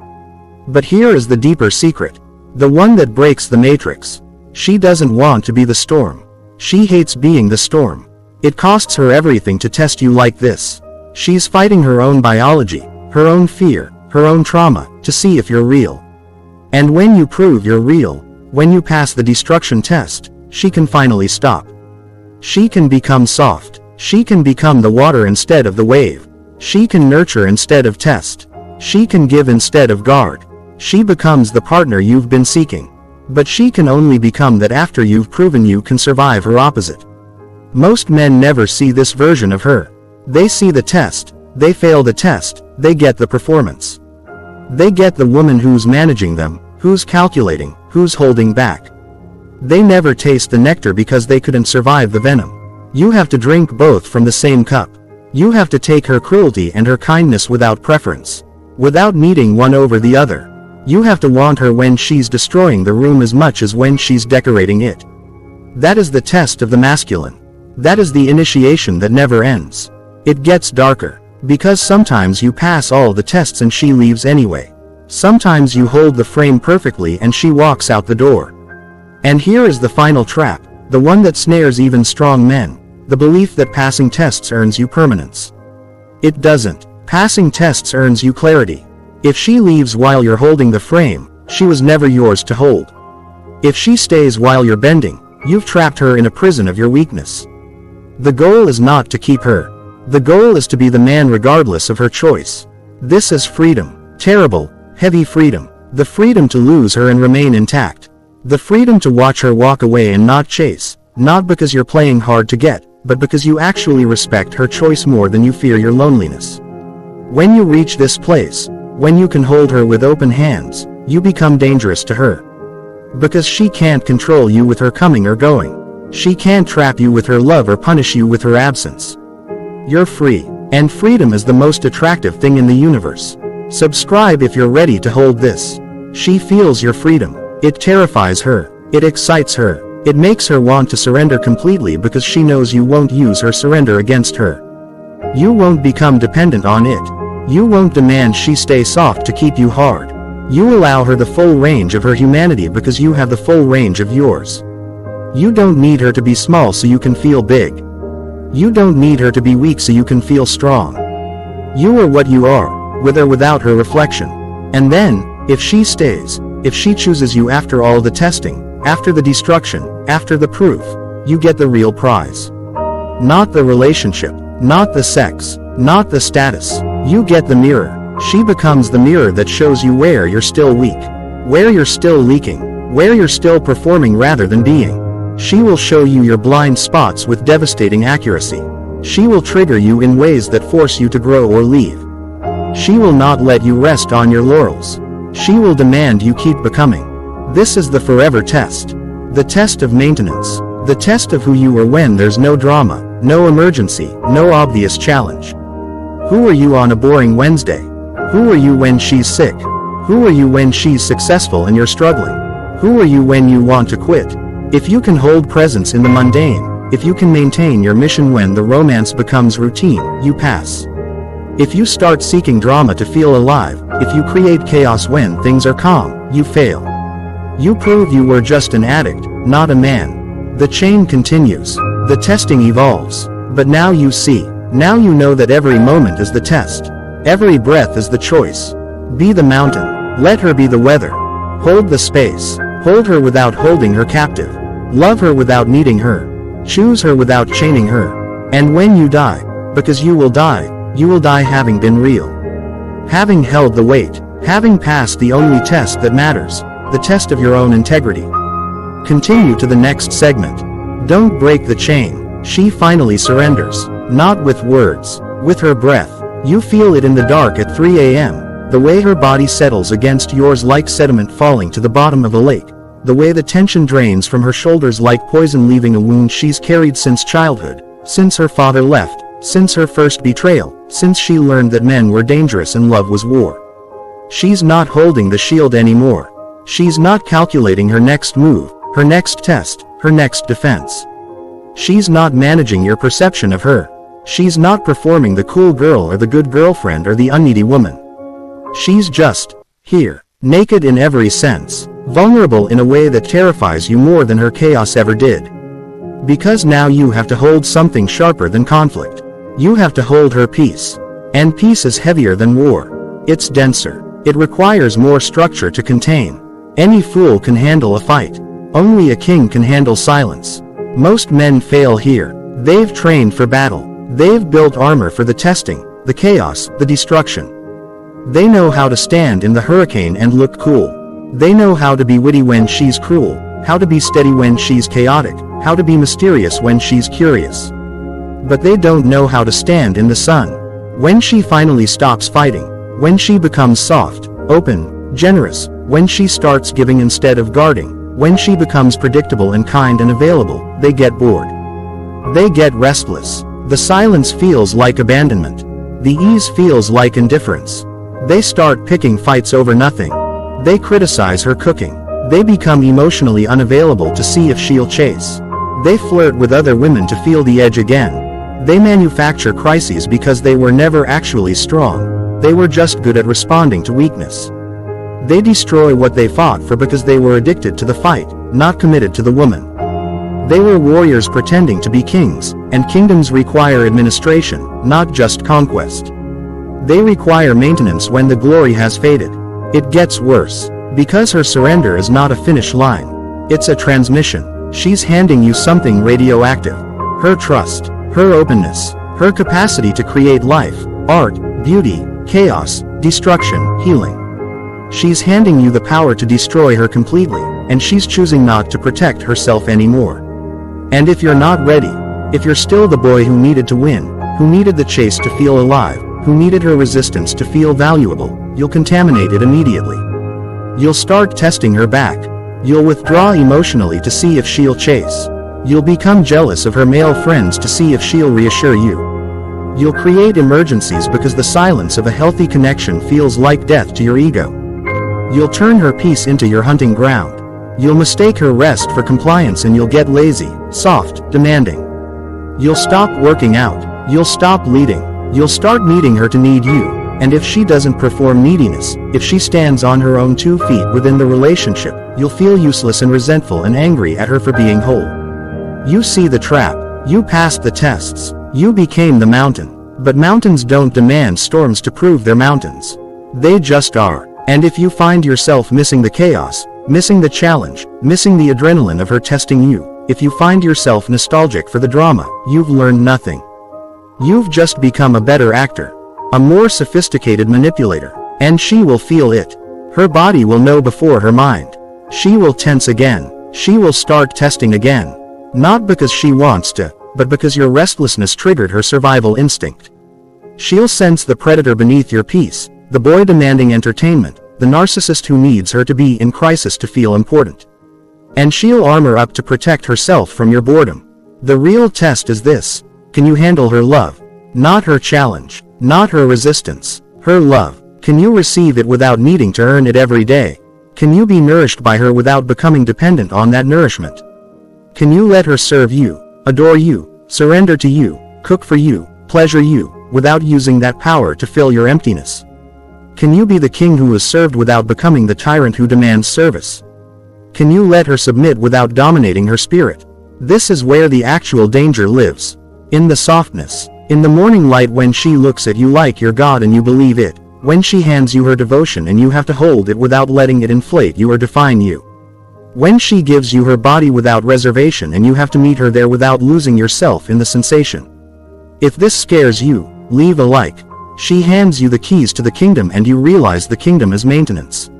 [SPEAKER 1] But here is the deeper secret. The one that breaks the matrix. She doesn't want to be the storm. She hates being the storm. It costs her everything to test you like this. She's fighting her own biology, her own fear, her own trauma, to see if you're real. And when you prove you're real, when you pass the destruction test, she can finally stop. She can become soft. She can become the water instead of the wave. She can nurture instead of test. She can give instead of guard. She becomes the partner you've been seeking. But she can only become that after you've proven you can survive her opposite. Most men never see this version of her. They see the test. They fail the test. They get the performance. They get the woman who's managing them, who's calculating, who's holding back. They never taste the nectar because they couldn't survive the venom. You have to drink both from the same cup. You have to take her cruelty and her kindness without preference. Without needing one over the other. You have to want her when she's destroying the room as much as when she's decorating it. That is the test of the masculine. That is the initiation that never ends. It gets darker. Because sometimes you pass all the tests and she leaves anyway. Sometimes you hold the frame perfectly and she walks out the door. And here is the final trap, the one that snares even strong men. The belief that passing tests earns you permanence. It doesn't. Passing tests earns you clarity. If she leaves while you're holding the frame, she was never yours to hold. If she stays while you're bending, you've trapped her in a prison of your weakness. The goal is not to keep her. The goal is to be the man regardless of her choice. This is freedom. Terrible, heavy freedom. The freedom to lose her and remain intact. The freedom to watch her walk away and not chase. Not because you're playing hard to get, but because you actually respect her choice more than you fear your loneliness. When you reach this place, when you can hold her with open hands, you become dangerous to her. Because she can't control you with her coming or going. She can't trap you with her love or punish you with her absence. You're free. And freedom is the most attractive thing in the universe. Subscribe if you're ready to hold this. She feels your freedom. It terrifies her. It excites her. It makes her want to surrender completely because she knows you won't use her surrender against her. You won't become dependent on it. You won't demand she stay soft to keep you hard. You allow her the full range of her humanity because you have the full range of yours. You don't need her to be small so you can feel big. You don't need her to be weak so you can feel strong. You are what you are, with or without her reflection. And then, if she stays, if she chooses you after all the testing, after the destruction, after the proof, you get the real prize. Not the relationship, not the sex, not the status. You get the mirror. She becomes the mirror that shows you where you're still weak, where you're still leaking, where you're still performing rather than being. She will show you your blind spots with devastating accuracy. She will trigger you in ways that force you to grow or leave. She will not let you rest on your laurels. She will demand you keep becoming. This is the forever test. The test of maintenance. The test of who you are when there's no drama, no emergency, no obvious challenge. Who are you on a boring Wednesday? Who are you when she's sick? Who are you when she's successful and you're struggling? Who are you when you want to quit? If you can hold presence in the mundane, if you can maintain your mission when the romance becomes routine, you pass. If you start seeking drama to feel alive, if you create chaos when things are calm, you fail. You prove you were just an addict, not a man. The chain continues. The testing evolves. But now you see. Now you know that every moment is the test. Every breath is the choice. Be the mountain. Let her be the weather. Hold the space. Hold her without holding her captive. Love her without needing her. Choose her without chaining her. And when you die, because you will die having been real. Having held the weight. Having passed the only test that matters. The test of your own integrity. Continue to the next segment. Don't break the chain. She finally surrenders. Not with words. With her breath. You feel it in the dark at 3 a.m. The way her body settles against yours like sediment falling to the bottom of a lake. The way the tension drains from her shoulders like poison leaving a wound she's carried since childhood. Since her father left. Since her first betrayal. Since she learned that men were dangerous and love was war. She's not holding the shield anymore. She's not calculating her next move, her next test, her next defense. She's not managing your perception of her. She's not performing the cool girl or the good girlfriend or the unneedy woman. She's just here, naked in every sense, vulnerable in a way that terrifies you more than her chaos ever did. Because now you have to hold something sharper than conflict. You have to hold her peace. And peace is heavier than war. It's denser. It requires more structure to contain. Any fool can handle a fight. Only a king can handle silence. Most men fail here. They've trained for battle. They've built armor for the testing, the chaos, the destruction. They know how to stand in the hurricane and look cool. They know how to be witty when she's cruel, how to be steady when she's chaotic, how to be mysterious when she's curious. But they don't know how to stand in the sun. When she finally stops fighting, when she becomes soft, open, generous, when she starts giving instead of guarding, when she becomes predictable and kind and available, they get bored. They get restless. The silence feels like abandonment. The ease feels like indifference. They start picking fights over nothing. They criticize her cooking. They become emotionally unavailable to see if she'll chase. They flirt with other women to feel the edge again. They manufacture crises because they were never actually strong. They were just good at responding to weakness. They destroy what they fought for because they were addicted to the fight, not committed to the woman. They were warriors pretending to be kings, and kingdoms require administration, not just conquest. They require maintenance when the glory has faded. It gets worse. Because her surrender is not a finish line. It's a transmission. She's handing you something radioactive. Her trust, her openness, her capacity to create life, art, beauty, chaos, destruction, healing. She's handing you the power to destroy her completely, and she's choosing not to protect herself anymore. And if you're not ready, if you're still the boy who needed to win, who needed the chase to feel alive, who needed her resistance to feel valuable, you'll contaminate it immediately. You'll start testing her back. You'll withdraw emotionally to see if she'll chase. You'll become jealous of her male friends to see if she'll reassure you. You'll create emergencies because the silence of a healthy connection feels like death to your ego. You'll turn her peace into your hunting ground. You'll mistake her rest for compliance and you'll get lazy, soft, demanding. You'll stop working out. You'll stop leading. You'll start needing her to need you. And if she doesn't perform neediness, if she stands on her own 2 feet within the relationship, you'll feel useless and resentful and angry at her for being whole. You see the trap. You passed the tests. You became the mountain. But mountains don't demand storms to prove they're mountains. They just are. And if you find yourself missing the chaos, missing the challenge, missing the adrenaline of her testing you, if you find yourself nostalgic for the drama, you've learned nothing. You've just become a better actor, a more sophisticated manipulator, and she will feel it. Her body will know before her mind. She will tense again. She will start testing again. Not because she wants to, but because your restlessness triggered her survival instinct. She'll sense the predator beneath your peace, the boy demanding entertainment, the narcissist who needs her to be in crisis to feel important. And she'll armor up to protect herself from your boredom. The real test is this: can you handle her love? Not her challenge, not her resistance, her love. Can you receive it without needing to earn it every day? Can you be nourished by her without becoming dependent on that nourishment? Can you let her serve you, adore you, surrender to you, cook for you, pleasure you, without using that power to fill your emptiness? Can you be the king who is served without becoming the tyrant who demands service? Can you let her submit without dominating her spirit? This is where the actual danger lives. In the softness. In the morning light, when she looks at you like you're God and you believe it. When she hands you her devotion and you have to hold it without letting it inflate you or define you. When she gives you her body without reservation and you have to meet her there without losing yourself in the sensation. If this scares you, leave a like. She hands you the keys to the kingdom and you realize the kingdom is maintenance.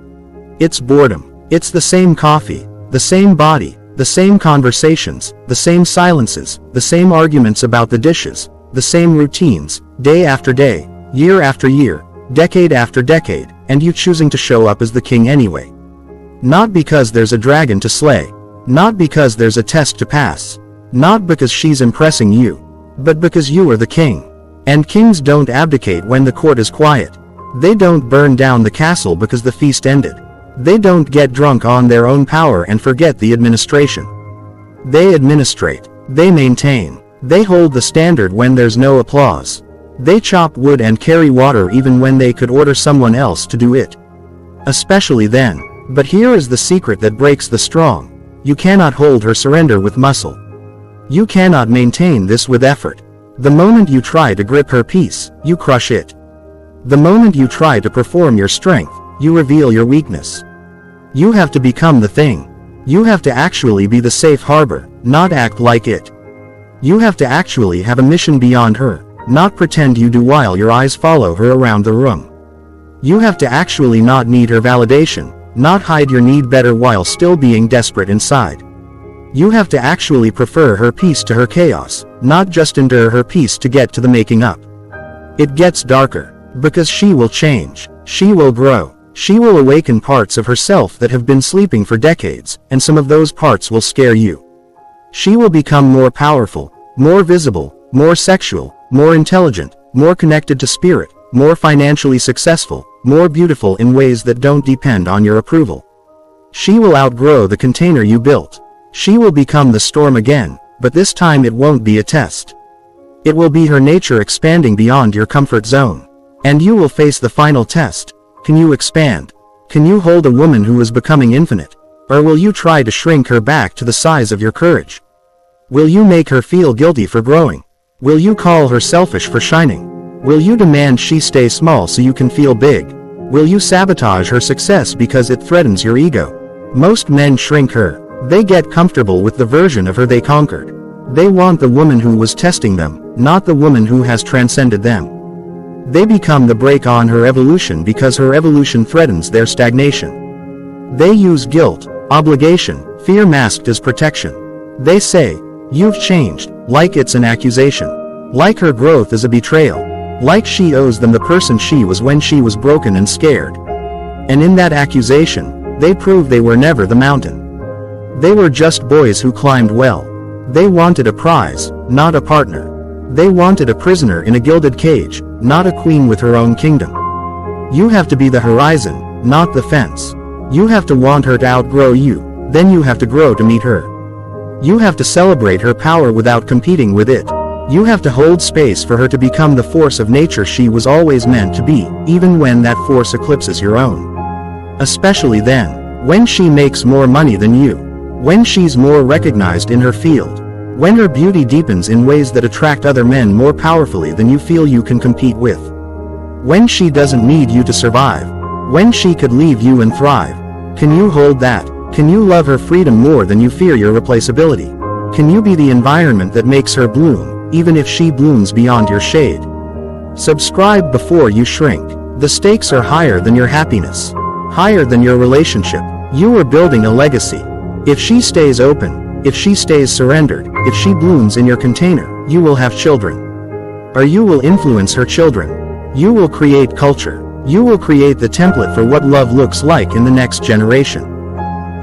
[SPEAKER 1] It's boredom. It's the same coffee, the same body, the same conversations, the same silences, the same arguments about the dishes, the same routines, day after day, year after year, decade after decade, and you choosing to show up as the king anyway. Not because there's a dragon to slay, not because there's a test to pass, not because she's impressing you, but because you are the king. And kings don't abdicate when the court is quiet. They don't burn down the castle because the feast ended. They don't get drunk on their own power and forget the administration. They administrate. They maintain. They hold the standard when there's no applause. They chop wood and carry water even when they could order someone else to do it. Especially then. But here is the secret that breaks the strong. You cannot hold her surrender with muscle. You cannot maintain this with effort. The moment you try to grip her peace, you crush it. The moment you try to perform your strength, you reveal your weakness. You have to become the thing. You have to actually be the safe harbor, not act like it. You have to actually have a mission beyond her, not pretend you do while your eyes follow her around the room. You have to actually not need her validation, not hide your need better while still being desperate inside. You have to actually prefer her peace to her chaos, not just endure her peace to get to the making up. It gets darker, because she will change, she will grow, she will awaken parts of herself that have been sleeping for decades, and some of those parts will scare you. She will become more powerful, more visible, more sexual, more intelligent, more connected to spirit, more financially successful, more beautiful in ways that don't depend on your approval. She will outgrow the container you built. She will become the storm again, but this time it won't be a test. It will be her nature expanding beyond your comfort zone. And you will face the final test. Can you expand? Can you hold a woman who is becoming infinite? Or will you try to shrink her back to the size of your courage? Will you make her feel guilty for growing? Will you call her selfish for shining? Will you demand she stay small so you can feel big? Will you sabotage her success because it threatens your ego? Most men shrink her. They get comfortable with the version of her they conquered. They want the woman who was testing them, not the woman who has transcended them. They become the brake on her evolution because her evolution threatens their stagnation. They use guilt, obligation, fear masked as protection. They say, "You've changed," like it's an accusation. Like her growth is a betrayal. Like she owes them the person she was when she was broken and scared. And in that accusation, they prove they were never the mountain. They were just boys who climbed well. They wanted a prize, not a partner. They wanted a prisoner in a gilded cage, not a queen with her own kingdom. You have to be the horizon, not the fence. You have to want her to outgrow you, then you have to grow to meet her. You have to celebrate her power without competing with it. You have to hold space for her to become the force of nature she was always meant to be, even when that force eclipses your own. Especially then, when she makes more money than you. When she's more recognized in her field. When her beauty deepens in ways that attract other men more powerfully than you feel you can compete with. When she doesn't need you to survive. When she could leave you and thrive. Can you hold that? Can you love her freedom more than you fear your replaceability? Can you be the environment that makes her bloom, even if she blooms beyond your shade? Subscribe before you shrink. The stakes are higher than your happiness. Higher than your relationship. You are building a legacy. If she stays open, if she stays surrendered, if she blooms in your container, you will have children. Or you will influence her children. You will create culture. You will create the template for what love looks like in the next generation.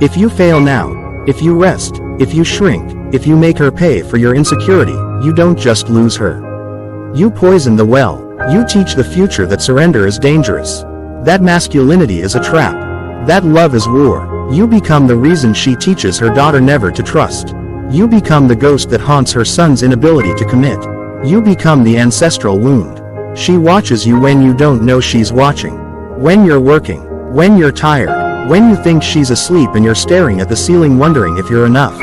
[SPEAKER 1] If you fail now, if you rest, if you shrink, if you make her pay for your insecurity, you don't just lose her. You poison the well. You teach the future that surrender is dangerous. That masculinity is a trap. That love is war. You become the reason she teaches her daughter never to trust. You become the ghost that haunts her son's inability to commit. You become the ancestral wound. She watches you when you don't know she's watching. When you're working. When you're tired. When you think she's asleep and you're staring at the ceiling wondering if you're enough.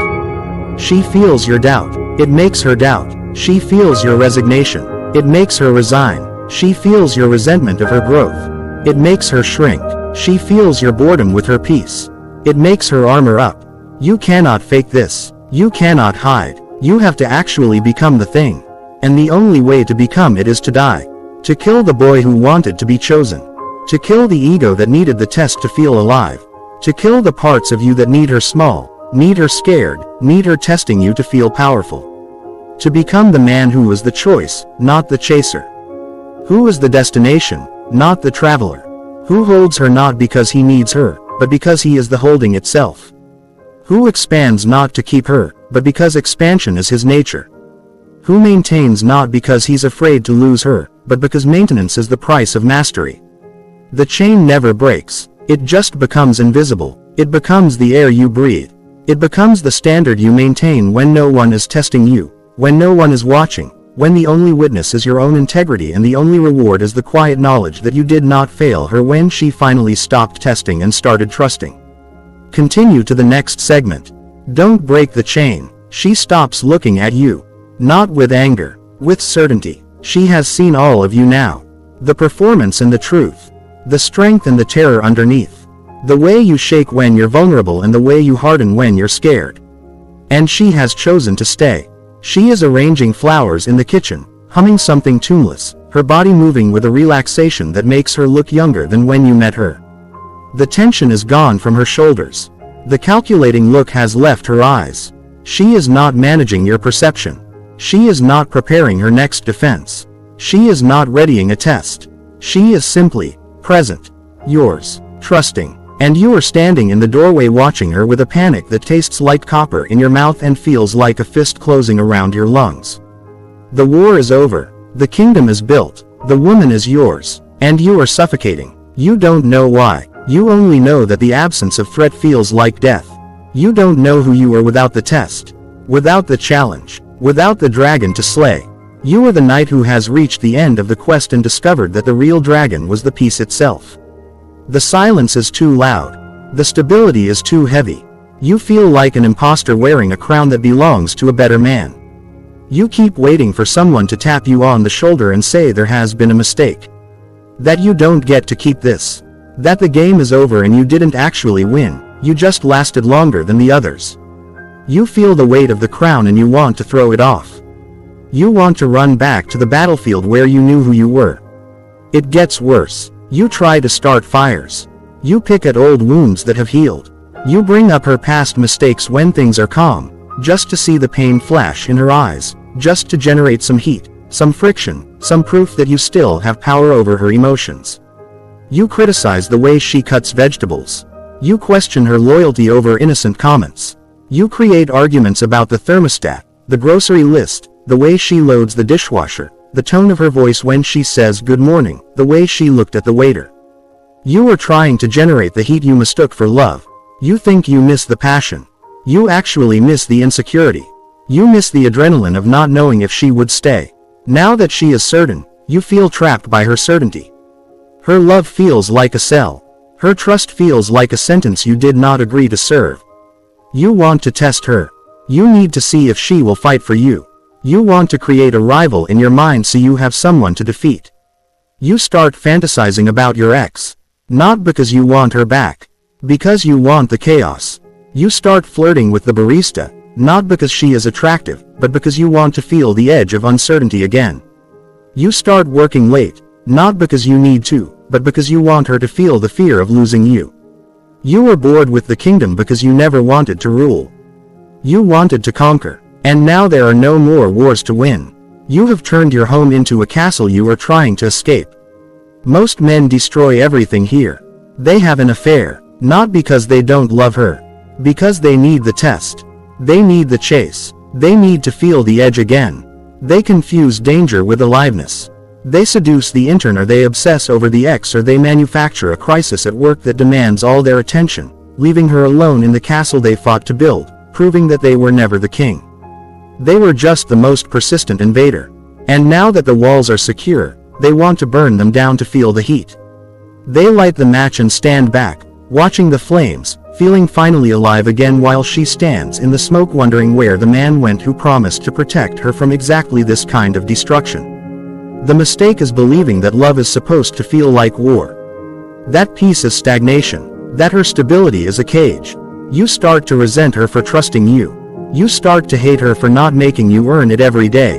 [SPEAKER 1] She feels your doubt. It makes her doubt. She feels your resignation. It makes her resign. She feels your resentment of her growth. It makes her shrink. She feels your boredom with her peace. It makes her armor up. You cannot fake this. You cannot hide. You have to actually become the thing. And the only way to become it is to die. To kill the boy who wanted to be chosen. To kill the ego that needed the test to feel alive. To kill the parts of you that need her small, need her scared, need her testing you to feel powerful. To become the man who is the choice, not the chaser. Who is the destination, not the traveler. Who holds her not because he needs her, but because he is the holding itself. Who expands not to keep her, but because expansion is his nature. Who maintains not because he's afraid to lose her, but because maintenance is the price of mastery. The chain never breaks. It just becomes invisible. It becomes the air you breathe. It becomes the standard you maintain when no one is testing you, when no one is watching, when the only witness is your own integrity and the only reward is the quiet knowledge that you did not fail her when she finally stopped testing and started trusting. Continue to the next segment. Don't break the chain. She stops looking at you. Not with anger, with certainty. She has seen all of you now. The performance and the truth. The strength and the terror underneath. The way you shake when you're vulnerable and the way you harden when you're scared. And she has chosen to stay. She is arranging flowers in the kitchen, humming something tuneless, her body moving with a relaxation that makes her look younger than when you met her. The tension is gone from her shoulders. The calculating look has left her eyes. She is not managing your perception. She is not preparing her next defense. She is not readying a test. She is simply present, yours, trusting, and you are standing in the doorway watching her with a panic that tastes like copper in your mouth and feels like a fist closing around your lungs. The war is over. The kingdom is built. The woman is yours. And you are suffocating. You don't know why. You only know that the absence of threat feels like death. You don't know who you are without the test. Without the challenge. Without the dragon to slay. You are the knight who has reached the end of the quest and discovered that the real dragon was the peace itself. The silence is too loud. The stability is too heavy. You feel like an imposter wearing a crown that belongs to a better man. You keep waiting for someone to tap you on the shoulder and say there has been a mistake. That you don't get to keep this. That the game is over and you didn't actually win, you just lasted longer than the others. You feel the weight of the crown and you want to throw it off. You want to run back to the battlefield where you knew who you were. It gets worse. You try to start fires. You pick at old wounds that have healed. You bring up her past mistakes when things are calm, just to see the pain flash in her eyes, just to generate some heat, some friction, some proof that you still have power over her emotions. You criticize the way she cuts vegetables. You question her loyalty over innocent comments. You create arguments about the thermostat, The grocery list, the way she loads the dishwasher, the tone of her voice when she says good morning, the way she looked at the waiter. You are trying to generate the heat you mistook for love. You think you miss the passion. You actually miss the insecurity. You miss the adrenaline of not knowing if she would stay. Now that she is certain, you feel trapped by her certainty. Her love feels like a cell. Her trust feels like a sentence you did not agree to serve. You want to test her. You need to see if she will fight for you. You want to create a rival in your mind so you have someone to defeat. You start fantasizing about your ex. Not because you want her back. Because you want the chaos. You start flirting with the barista, not because she is attractive, but because you want to feel the edge of uncertainty again. You start working late, not because you need to, but because you want her to feel the fear of losing you. You are bored with the kingdom because you never wanted to rule. You wanted to conquer, and now there are no more wars to win. You have turned your home into a castle you are trying to escape. Most men destroy everything here. They have an affair, not because they don't love her. Because they need the test. They need the chase. They need to feel the edge again. They confuse danger with aliveness. They seduce the intern, or they obsess over the ex, or they manufacture a crisis at work that demands all their attention, leaving her alone in the castle they fought to build, proving that they were never the king. They were just the most persistent invader. And now that the walls are secure, they want to burn them down to feel the heat. They light the match and stand back, watching the flames, feeling finally alive again while she stands in the smoke wondering where the man went who promised to protect her from exactly this kind of destruction. The mistake is believing that love is supposed to feel like war. That peace is stagnation. That her stability is a cage. You start to resent her for trusting you. You start to hate her for not making you earn it every day.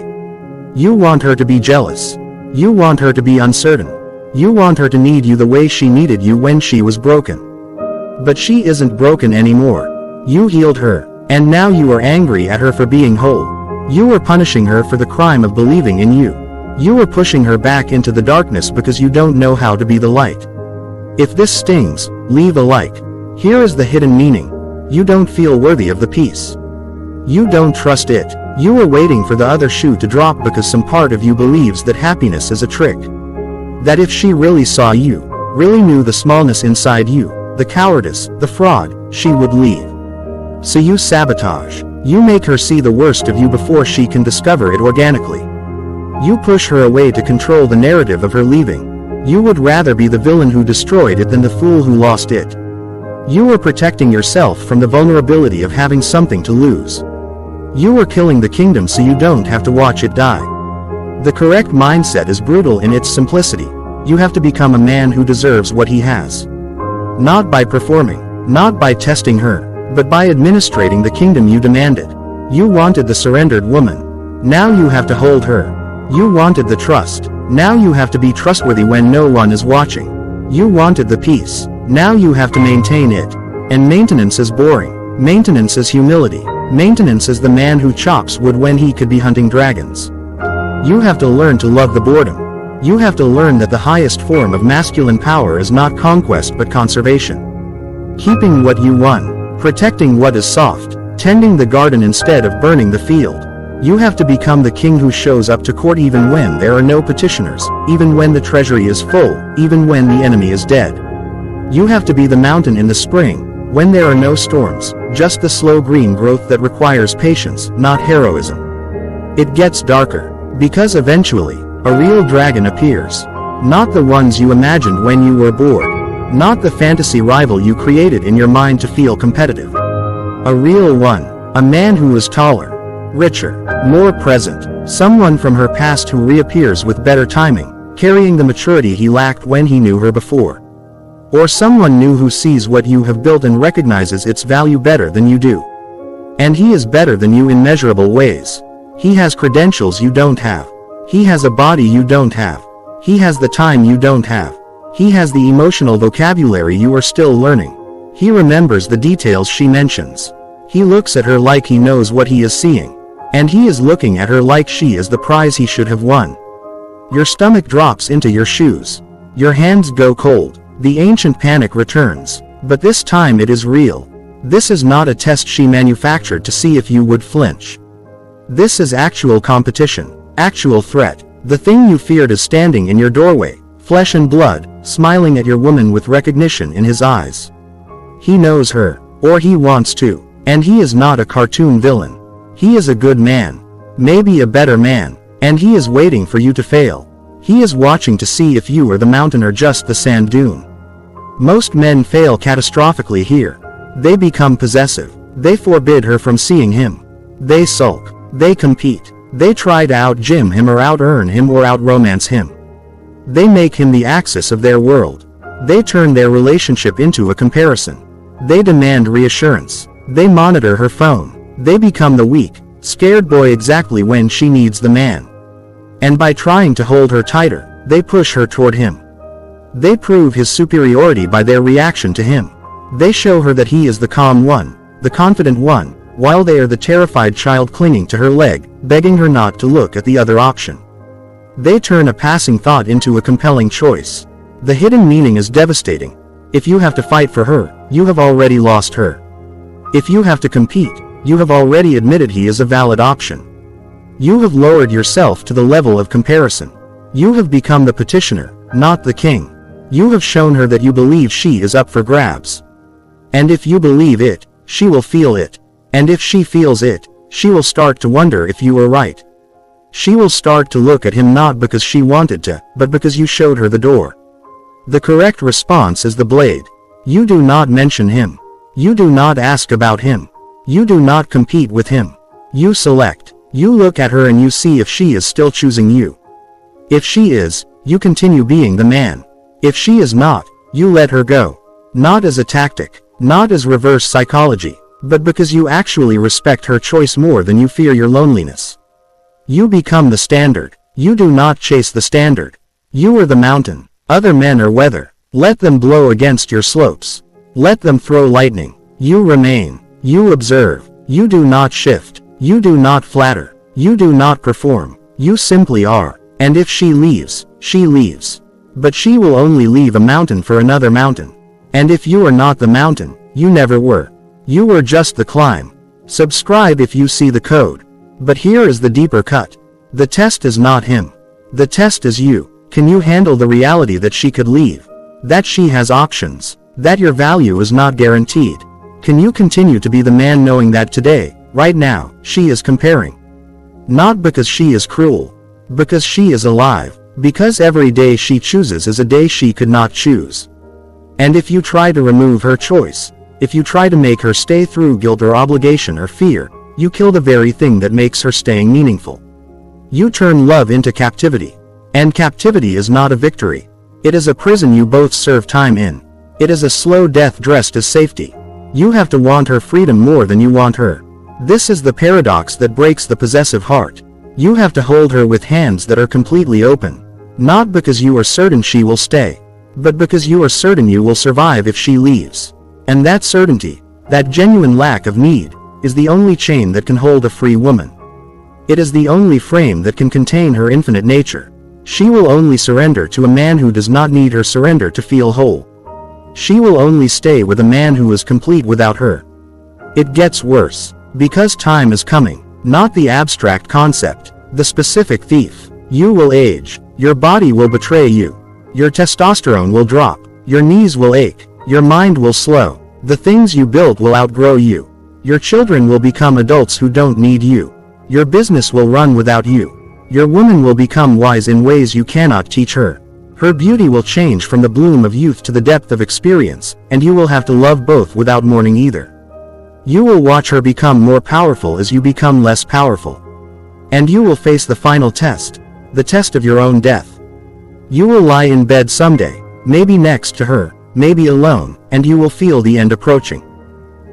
[SPEAKER 1] You want her to be jealous. You want her to be uncertain. You want her to need you the way she needed you when she was broken. But she isn't broken anymore. You healed her, and now you are angry at her for being whole. You are punishing her for the crime of believing in you. You are pushing her back into the darkness because you don't know how to be the light. If this stings, leave a like. Here is the hidden meaning. You don't feel worthy of the peace. You don't trust it. You are waiting for the other shoe to drop because some part of you believes that happiness is a trick. That if she really saw you, really knew the smallness inside you, the cowardice, the fraud, she would leave. So you sabotage. You make her see the worst of you before she can discover it organically. You push her away to control the narrative of her leaving. You would rather be the villain who destroyed it than the fool who lost it. You are protecting yourself from the vulnerability of having something to lose. You are killing the kingdom so you don't have to watch it die. The correct mindset is brutal in its simplicity. You have to become a man who deserves what he has. Not by performing, not by testing her, but by administrating the kingdom you demanded. You wanted the surrendered woman. Now you have to hold her. You wanted the trust. Now you have to be trustworthy when no one is watching. You wanted the peace. Now you have to maintain it. And maintenance is boring. Maintenance is humility. Maintenance is the man who chops wood when he could be hunting dragons. You have to learn to love the boredom. You have to learn that the highest form of masculine power is not conquest but conservation. Keeping what you won. Protecting what is soft. Tending the garden instead of burning the field. You have to become the king who shows up to court even when there are no petitioners, even when the treasury is full, even when the enemy is dead. You have to be the mountain in the spring, when there are no storms, just the slow green growth that requires patience, not heroism. It gets darker, because eventually, a real dragon appears. Not the ones you imagined when you were bored. Not the fantasy rival you created in your mind to feel competitive. A real one. A man who is taller, richer, more present. Someone from her past who reappears with better timing, carrying the maturity he lacked when he knew her before. Or someone new who sees what you have built and recognizes its value better than you do. And he is better than you in measurable ways. He has credentials you don't have. He has a body you don't have. He has the time you don't have. He has the emotional vocabulary you are still learning. He remembers the details she mentions. He looks at her like he knows what he is seeing. And he is looking at her like she is the prize he should have won. Your stomach drops into your shoes. Your hands go cold. The ancient panic returns. But this time it is real. This is not a test she manufactured to see if you would flinch. This is actual competition, actual threat. The thing you feared is standing in your doorway, flesh and blood, smiling at your woman with recognition in his eyes. He knows her, or he wants to, and he is not a cartoon villain. He is a good man, maybe a better man, and he is waiting for you to fail. He is watching to see if you are the mountain or just the sand dune. Most men fail catastrophically here. They become possessive. They forbid her from seeing him. They sulk. They compete. They try to out-gym him or out-earn him or out-romance him. They make him the axis of their world. They turn their relationship into a comparison. They demand reassurance. They monitor her phone. They become the weak, scared boy exactly when she needs the man. And by trying to hold her tighter, they push her toward him. They prove his superiority by their reaction to him. They show her that he is the calm one, the confident one, while they are the terrified child clinging to her leg, begging her not to look at the other option. They turn a passing thought into a compelling choice. The hidden meaning is devastating. If you have to fight for her, you have already lost her. If you have to compete, you have already admitted he is a valid option. You have lowered yourself to the level of comparison. You have become the petitioner, not the king. You have shown her that you believe she is up for grabs. And if you believe it, she will feel it. And if she feels it, she will start to wonder if you were right. She will start to look at him not because she wanted to, but because you showed her the door. The correct response is the blade. You do not mention him. You do not ask about him. You do not compete with him. You select. You look at her and you see if she is still choosing you. If she is, you continue being the man. If she is not, you let her go. Not as a tactic, not as reverse psychology, but because you actually respect her choice more than you fear your loneliness. You become the standard. You do not chase the standard. You are the mountain. Other men are weather. Let them blow against your slopes. Let them throw lightning. You remain. You observe. You do not shift. You do not flatter. You do not perform. You simply are. And if she leaves, she leaves. But she will only leave a mountain for another mountain. And if you are not the mountain, you never were. You were just the climb. Subscribe if you see the code. But here is the deeper cut. The test is not him. The test is you. Can you handle the reality that she could leave? That she has options? That your value is not guaranteed? Can you continue to be the man knowing that today, right now, she is comparing? Not because she is cruel. Because she is alive. Because every day she chooses is a day she could not choose. And if you try to remove her choice, if you try to make her stay through guilt or obligation or fear, you kill the very thing that makes her staying meaningful. You turn love into captivity. And captivity is not a victory. It is a prison you both serve time in. It is a slow death dressed as safety. You have to want her freedom more than you want her. This is the paradox that breaks the possessive heart. You have to hold her with hands that are completely open. Not because you are certain she will stay, but because you are certain you will survive if she leaves. And that certainty, that genuine lack of need, is the only chain that can hold a free woman. It is the only frame that can contain her infinite nature. She will only surrender to a man who does not need her surrender to feel whole. She will only stay with a man who is complete without her. It gets worse, because time is coming, not the abstract concept, the specific thief. You will age, your body will betray you, your testosterone will drop, your knees will ache, your mind will slow, the things you built will outgrow you, your children will become adults who don't need you, your business will run without you. Your woman will become wise in ways you cannot teach her. Her beauty will change from the bloom of youth to the depth of experience, and you will have to love both without mourning either. You will watch her become more powerful as you become less powerful. And you will face the final test, the test of your own death. You will lie in bed someday, maybe next to her, maybe alone, and you will feel the end approaching.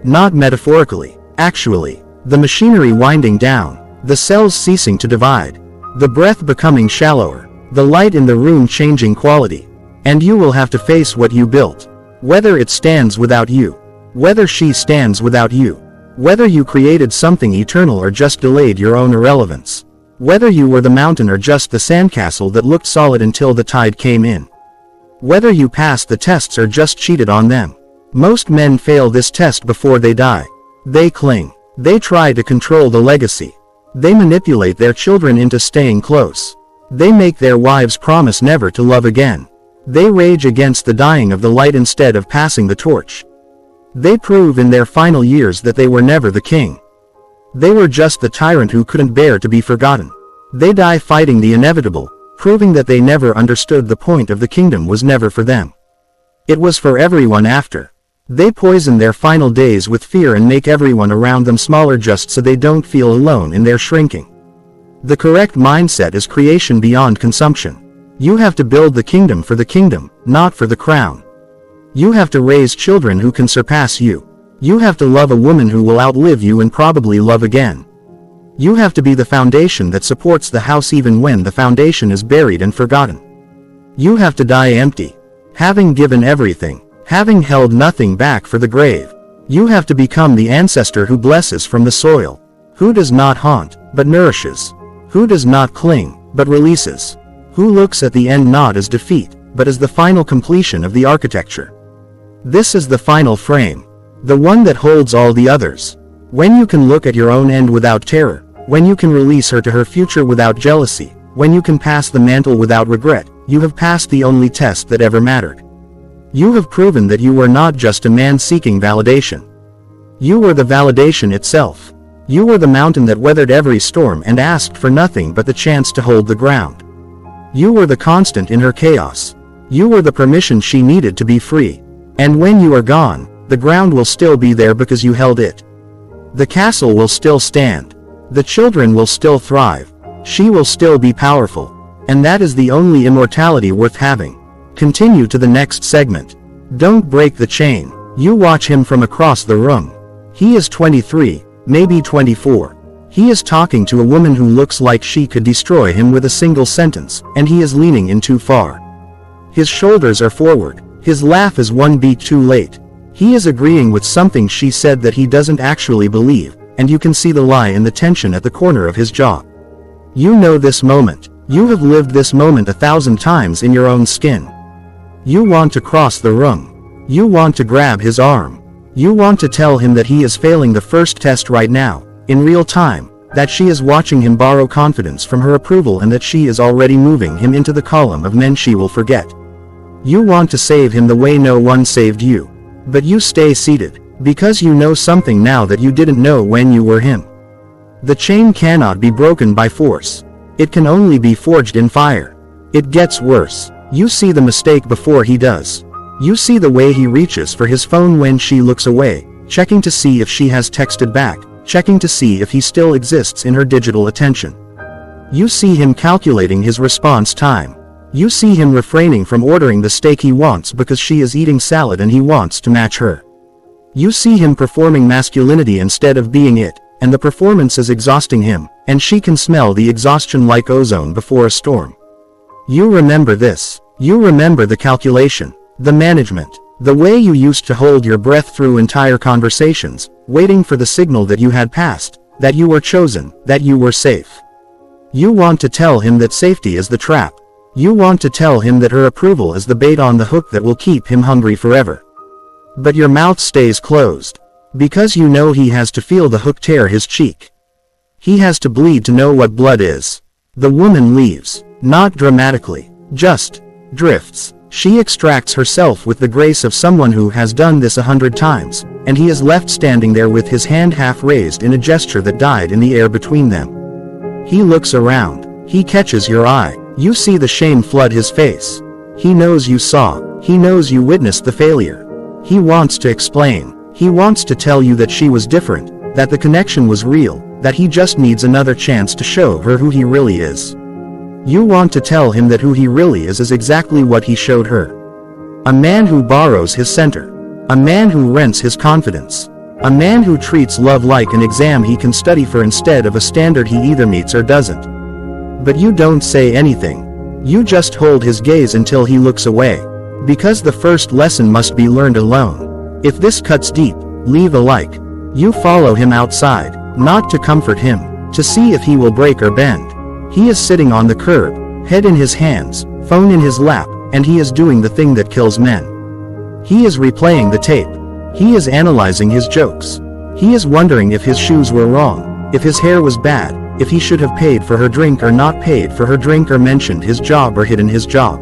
[SPEAKER 1] Not metaphorically, actually, the machinery winding down, the cells ceasing to divide. The breath becoming shallower, the light in the room changing quality, and you will have to face what you built. Whether it stands without you, whether she stands without you, whether you created something eternal or just delayed your own irrelevance, whether you were the mountain or just the sandcastle that looked solid until the tide came in, whether you passed the tests or just cheated on them. Most men fail this test before they die. They cling. They try to control the legacy. They manipulate their children into staying close. They make their wives promise never to love again. They rage against the dying of the light instead of passing the torch. They prove in their final years that they were never the king. They were just the tyrant who couldn't bear to be forgotten. They die fighting the inevitable, proving that they never understood the point of the kingdom was never for them. It was for everyone after. They poison their final days with fear and make everyone around them smaller just so they don't feel alone in their shrinking. The correct mindset is creation beyond consumption. You have to build the kingdom for the kingdom, not for the crown. You have to raise children who can surpass you. You have to love a woman who will outlive you and probably love again. You have to be the foundation that supports the house even when the foundation is buried and forgotten. You have to die empty, having given everything, having held nothing back for the grave. You have to become the ancestor who blesses from the soil, who does not haunt, but nourishes, who does not cling, but releases, who looks at the end not as defeat, but as the final completion of the architecture. This is the final frame, the one that holds all the others. When you can look at your own end without terror, when you can release her to her future without jealousy, when you can pass the mantle without regret, you have passed the only test that ever mattered. You have proven that you were not just a man seeking validation. You were the validation itself. You were the mountain that weathered every storm and asked for nothing but the chance to hold the ground. You were the constant in her chaos. You were the permission she needed to be free. And when you are gone, the ground will still be there because you held it. The castle will still stand. The children will still thrive. She will still be powerful. And that is the only immortality worth having. Continue to the next segment. Don't break the chain. You watch him from across the room. He is 23, maybe 24. He is talking to a woman who looks like she could destroy him with a single sentence, and he is leaning in too far. His shoulders are forward. His laugh is one beat too late. He is agreeing with something she said that he doesn't actually believe, and you can see the lie in the tension at the corner of his jaw. You know this moment. You have lived this moment 1,000 times in your own skin. You want to cross the room. You want to grab his arm. You want to tell him that he is failing the first test right now, in real time, that she is watching him borrow confidence from her approval and that she is already moving him into the column of men she will forget. You want to save him the way no one saved you. But you stay seated, because you know something now that you didn't know when you were him. The chain cannot be broken by force. It can only be forged in fire. It gets worse. You see the mistake before he does. You see the way he reaches for his phone when she looks away, checking to see if she has texted back, checking to see if he still exists in her digital attention. You see him calculating his response time. You see him refraining from ordering the steak he wants because she is eating salad and he wants to match her. You see him performing masculinity instead of being it, and the performance is exhausting him, and she can smell the exhaustion like ozone before a storm. You remember this. You remember the calculation, the management, the way you used to hold your breath through entire conversations, waiting for the signal that you had passed, that you were chosen, that you were safe. You want to tell him that safety is the trap. You want to tell him that her approval is the bait on the hook that will keep him hungry forever. But your mouth stays closed, because you know he has to feel the hook tear his cheek. He has to bleed to know what blood is. The woman leaves, not dramatically, just drifts. She extracts herself with the grace of someone who has done this 100 times, and he is left standing there with his hand half raised in a gesture that died in the air between them. He looks around. He catches your eye. You see the shame flood his face. He knows you saw. He knows you witnessed the failure. He wants to explain. He wants to tell you that she was different, that the connection was real, that he just needs another chance to show her who he really is. You want to tell him that who he really is exactly what he showed her. A man who borrows his center. A man who rents his confidence. A man who treats love like an exam he can study for instead of a standard he either meets or doesn't. But you don't say anything. You just hold his gaze until he looks away. Because the first lesson must be learned alone. If this cuts deep, leave a like. You follow him outside, not to comfort him, to see if he will break or bend. He is sitting on the curb, head in his hands, phone in his lap, and he is doing the thing that kills men. He is replaying the tape. He is analyzing his jokes. He is wondering if his shoes were wrong, if his hair was bad, if he should have paid for her drink or not paid for her drink or mentioned his job or hidden his job.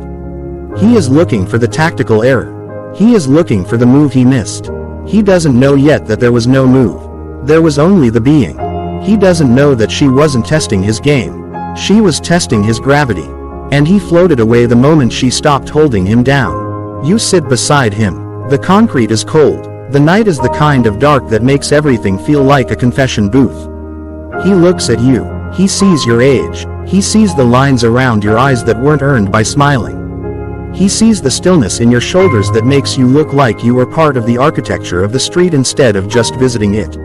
[SPEAKER 1] He is looking for the tactical error. He is looking for the move he missed. He doesn't know yet that there was no move. There was only the being. He doesn't know that she wasn't testing his game. She was testing his gravity. And he floated away the moment she stopped holding him down. You sit beside him. The concrete is cold. The night is the kind of dark that makes everything feel like a confession booth. He looks at you. He sees your age. He sees the lines around your eyes that weren't earned by smiling. He sees the stillness in your shoulders that makes you look like you are part of the architecture of the street instead of just visiting it.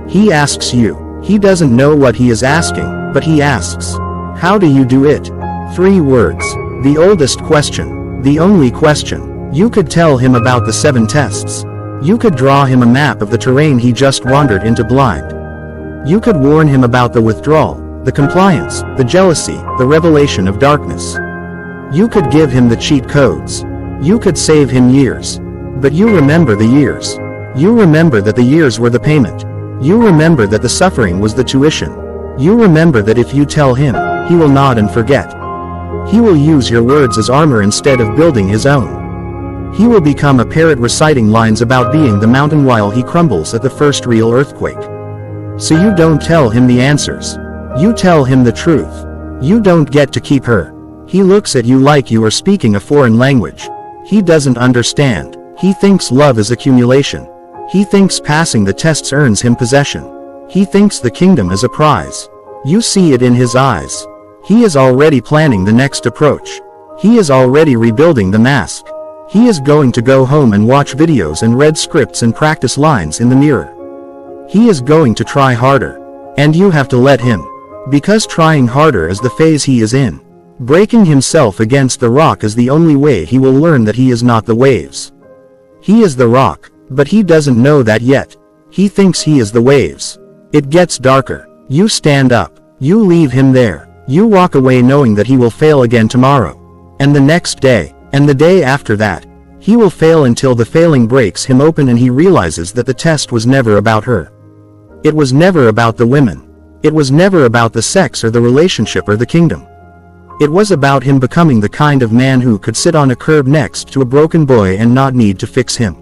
[SPEAKER 1] He asks you. He doesn't know what he is asking, but he asks. How do you do it? 3 words. The oldest question. The only question. You could tell him about the 7 tests. You could draw him a map of the terrain he just wandered into blind. You could warn him about the withdrawal, the compliance, the jealousy, the revelation of darkness. You could give him the cheat codes. You could save him years. But you remember the years. You remember that the years were the payment. You remember that the suffering was the tuition. You remember that if you tell him, he will nod and forget. He will use your words as armor instead of building his own. He will become a parrot reciting lines about being the mountain while he crumbles at the first real earthquake. So you don't tell him the answers. You tell him the truth. You don't get to keep her. He looks at you like you are speaking a foreign language. He doesn't understand. He thinks love is accumulation. He thinks passing the tests earns him possession. He thinks the kingdom is a prize. You see it in his eyes. He is already planning the next approach. He is already rebuilding the mask. He is going to go home and watch videos and read scripts and practice lines in the mirror. He is going to try harder. And you have to let him. Because trying harder is the phase he is in. Breaking himself against the rock is the only way he will learn that he is not the waves. He is the rock, but he doesn't know that yet. He thinks he is the waves. It gets darker. You stand up. You leave him there. You walk away knowing that he will fail again tomorrow. And the next day. And the day after that. He will fail until the failing breaks him open and he realizes that the test was never about her. It was never about the women. It was never about the sex or the relationship or the kingdom. It was about him becoming the kind of man who could sit on a curb next to a broken boy and not need to fix him.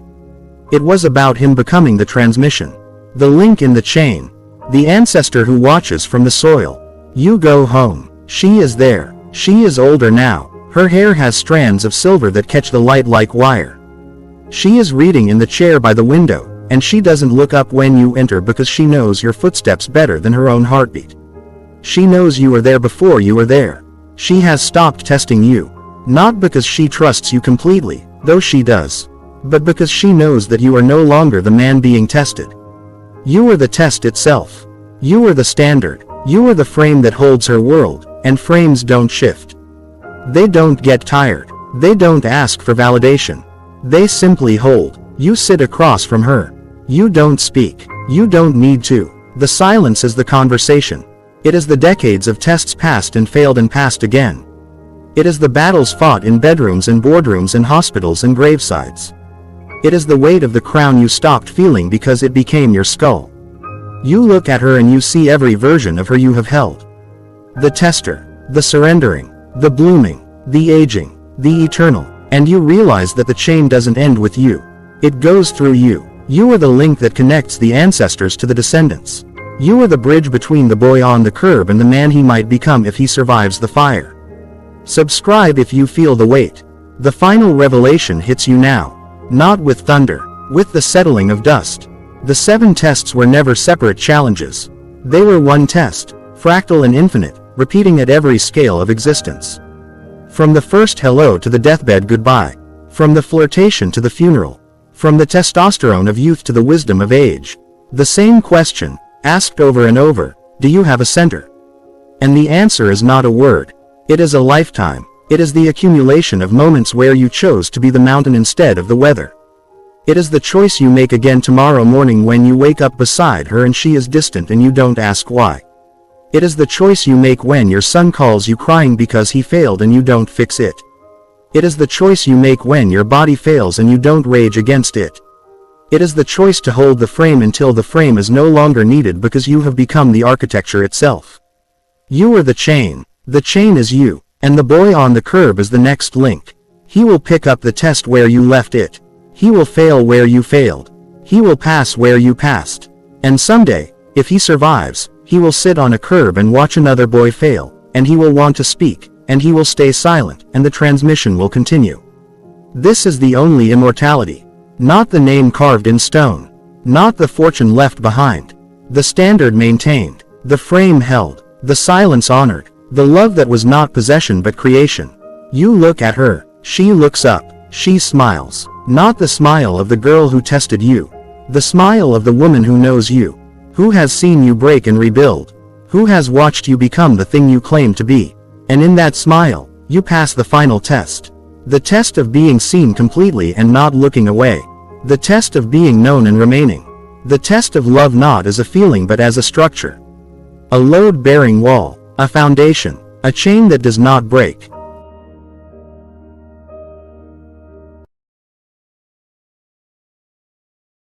[SPEAKER 1] It was about him becoming the transmission. The link in the chain. The ancestor who watches from the soil. You go home. She is there. She is older now. Her hair has strands of silver that catch the light like wire. She is reading in the chair by the window, and she doesn't look up when you enter because she knows your footsteps better than her own heartbeat. She knows you were there before you were there. She has stopped testing you. Not because she trusts you completely, though she does. But because she knows that you are no longer the man being tested. You are the test itself. You are the standard. You are the frame that holds her world, and frames don't shift. They don't get tired. They don't ask for validation. They simply hold. You sit across from her. You don't speak. You don't need to. The silence is the conversation. It is the decades of tests passed and failed and passed again. It is the battles fought in bedrooms and boardrooms and hospitals and gravesides. It is the weight of the crown you stopped feeling because it became your skull. You look at her and you see every version of her you have held. The tester, the surrendering, the blooming, the aging, the eternal, and you realize that the chain doesn't end with you. It goes through you. You are the link that connects the ancestors to the descendants. You are the bridge between the boy on the curb and the man he might become if he survives the fire. Subscribe if you feel the weight. The final revelation hits you now. Not with thunder, with the settling of dust. The 7 tests were never separate challenges. They were one test, fractal and infinite, repeating at every scale of existence. From the first hello to the deathbed goodbye. From the flirtation to the funeral. From the testosterone of youth to the wisdom of age. The same question, asked over and over, do you have a center? And the answer is not a word. It is a lifetime. It is the accumulation of moments where you chose to be the mountain instead of the weather. It is the choice you make again tomorrow morning when you wake up beside her and she is distant and you don't ask why. It is the choice you make when your son calls you crying because he failed and you don't fix it. It is the choice you make when your body fails and you don't rage against it. It is the choice to hold the frame until the frame is no longer needed because you have become the architecture itself. You are the chain. The chain is you, and the boy on the curb is the next link. He will pick up the test where you left it. He will fail where you failed. He will pass where you passed. And someday, if he survives, he will sit on a curb and watch another boy fail, and he will want to speak, and he will stay silent, and the transmission will continue. This is the only immortality. Not the name carved in stone. Not the fortune left behind. The standard maintained. The frame held. The silence honored. The love that was not possession but creation. You look at her. She looks up. She smiles. Not the smile of the girl who tested you. The smile of the woman who knows you. Who has seen you break and rebuild. Who has watched you become the thing you claim to be. And in that smile, you pass the final test. The test of being seen completely and not looking away. The test of being known and remaining. The test of love not as a feeling but as a structure. A load-bearing wall. A foundation. A chain that does not break.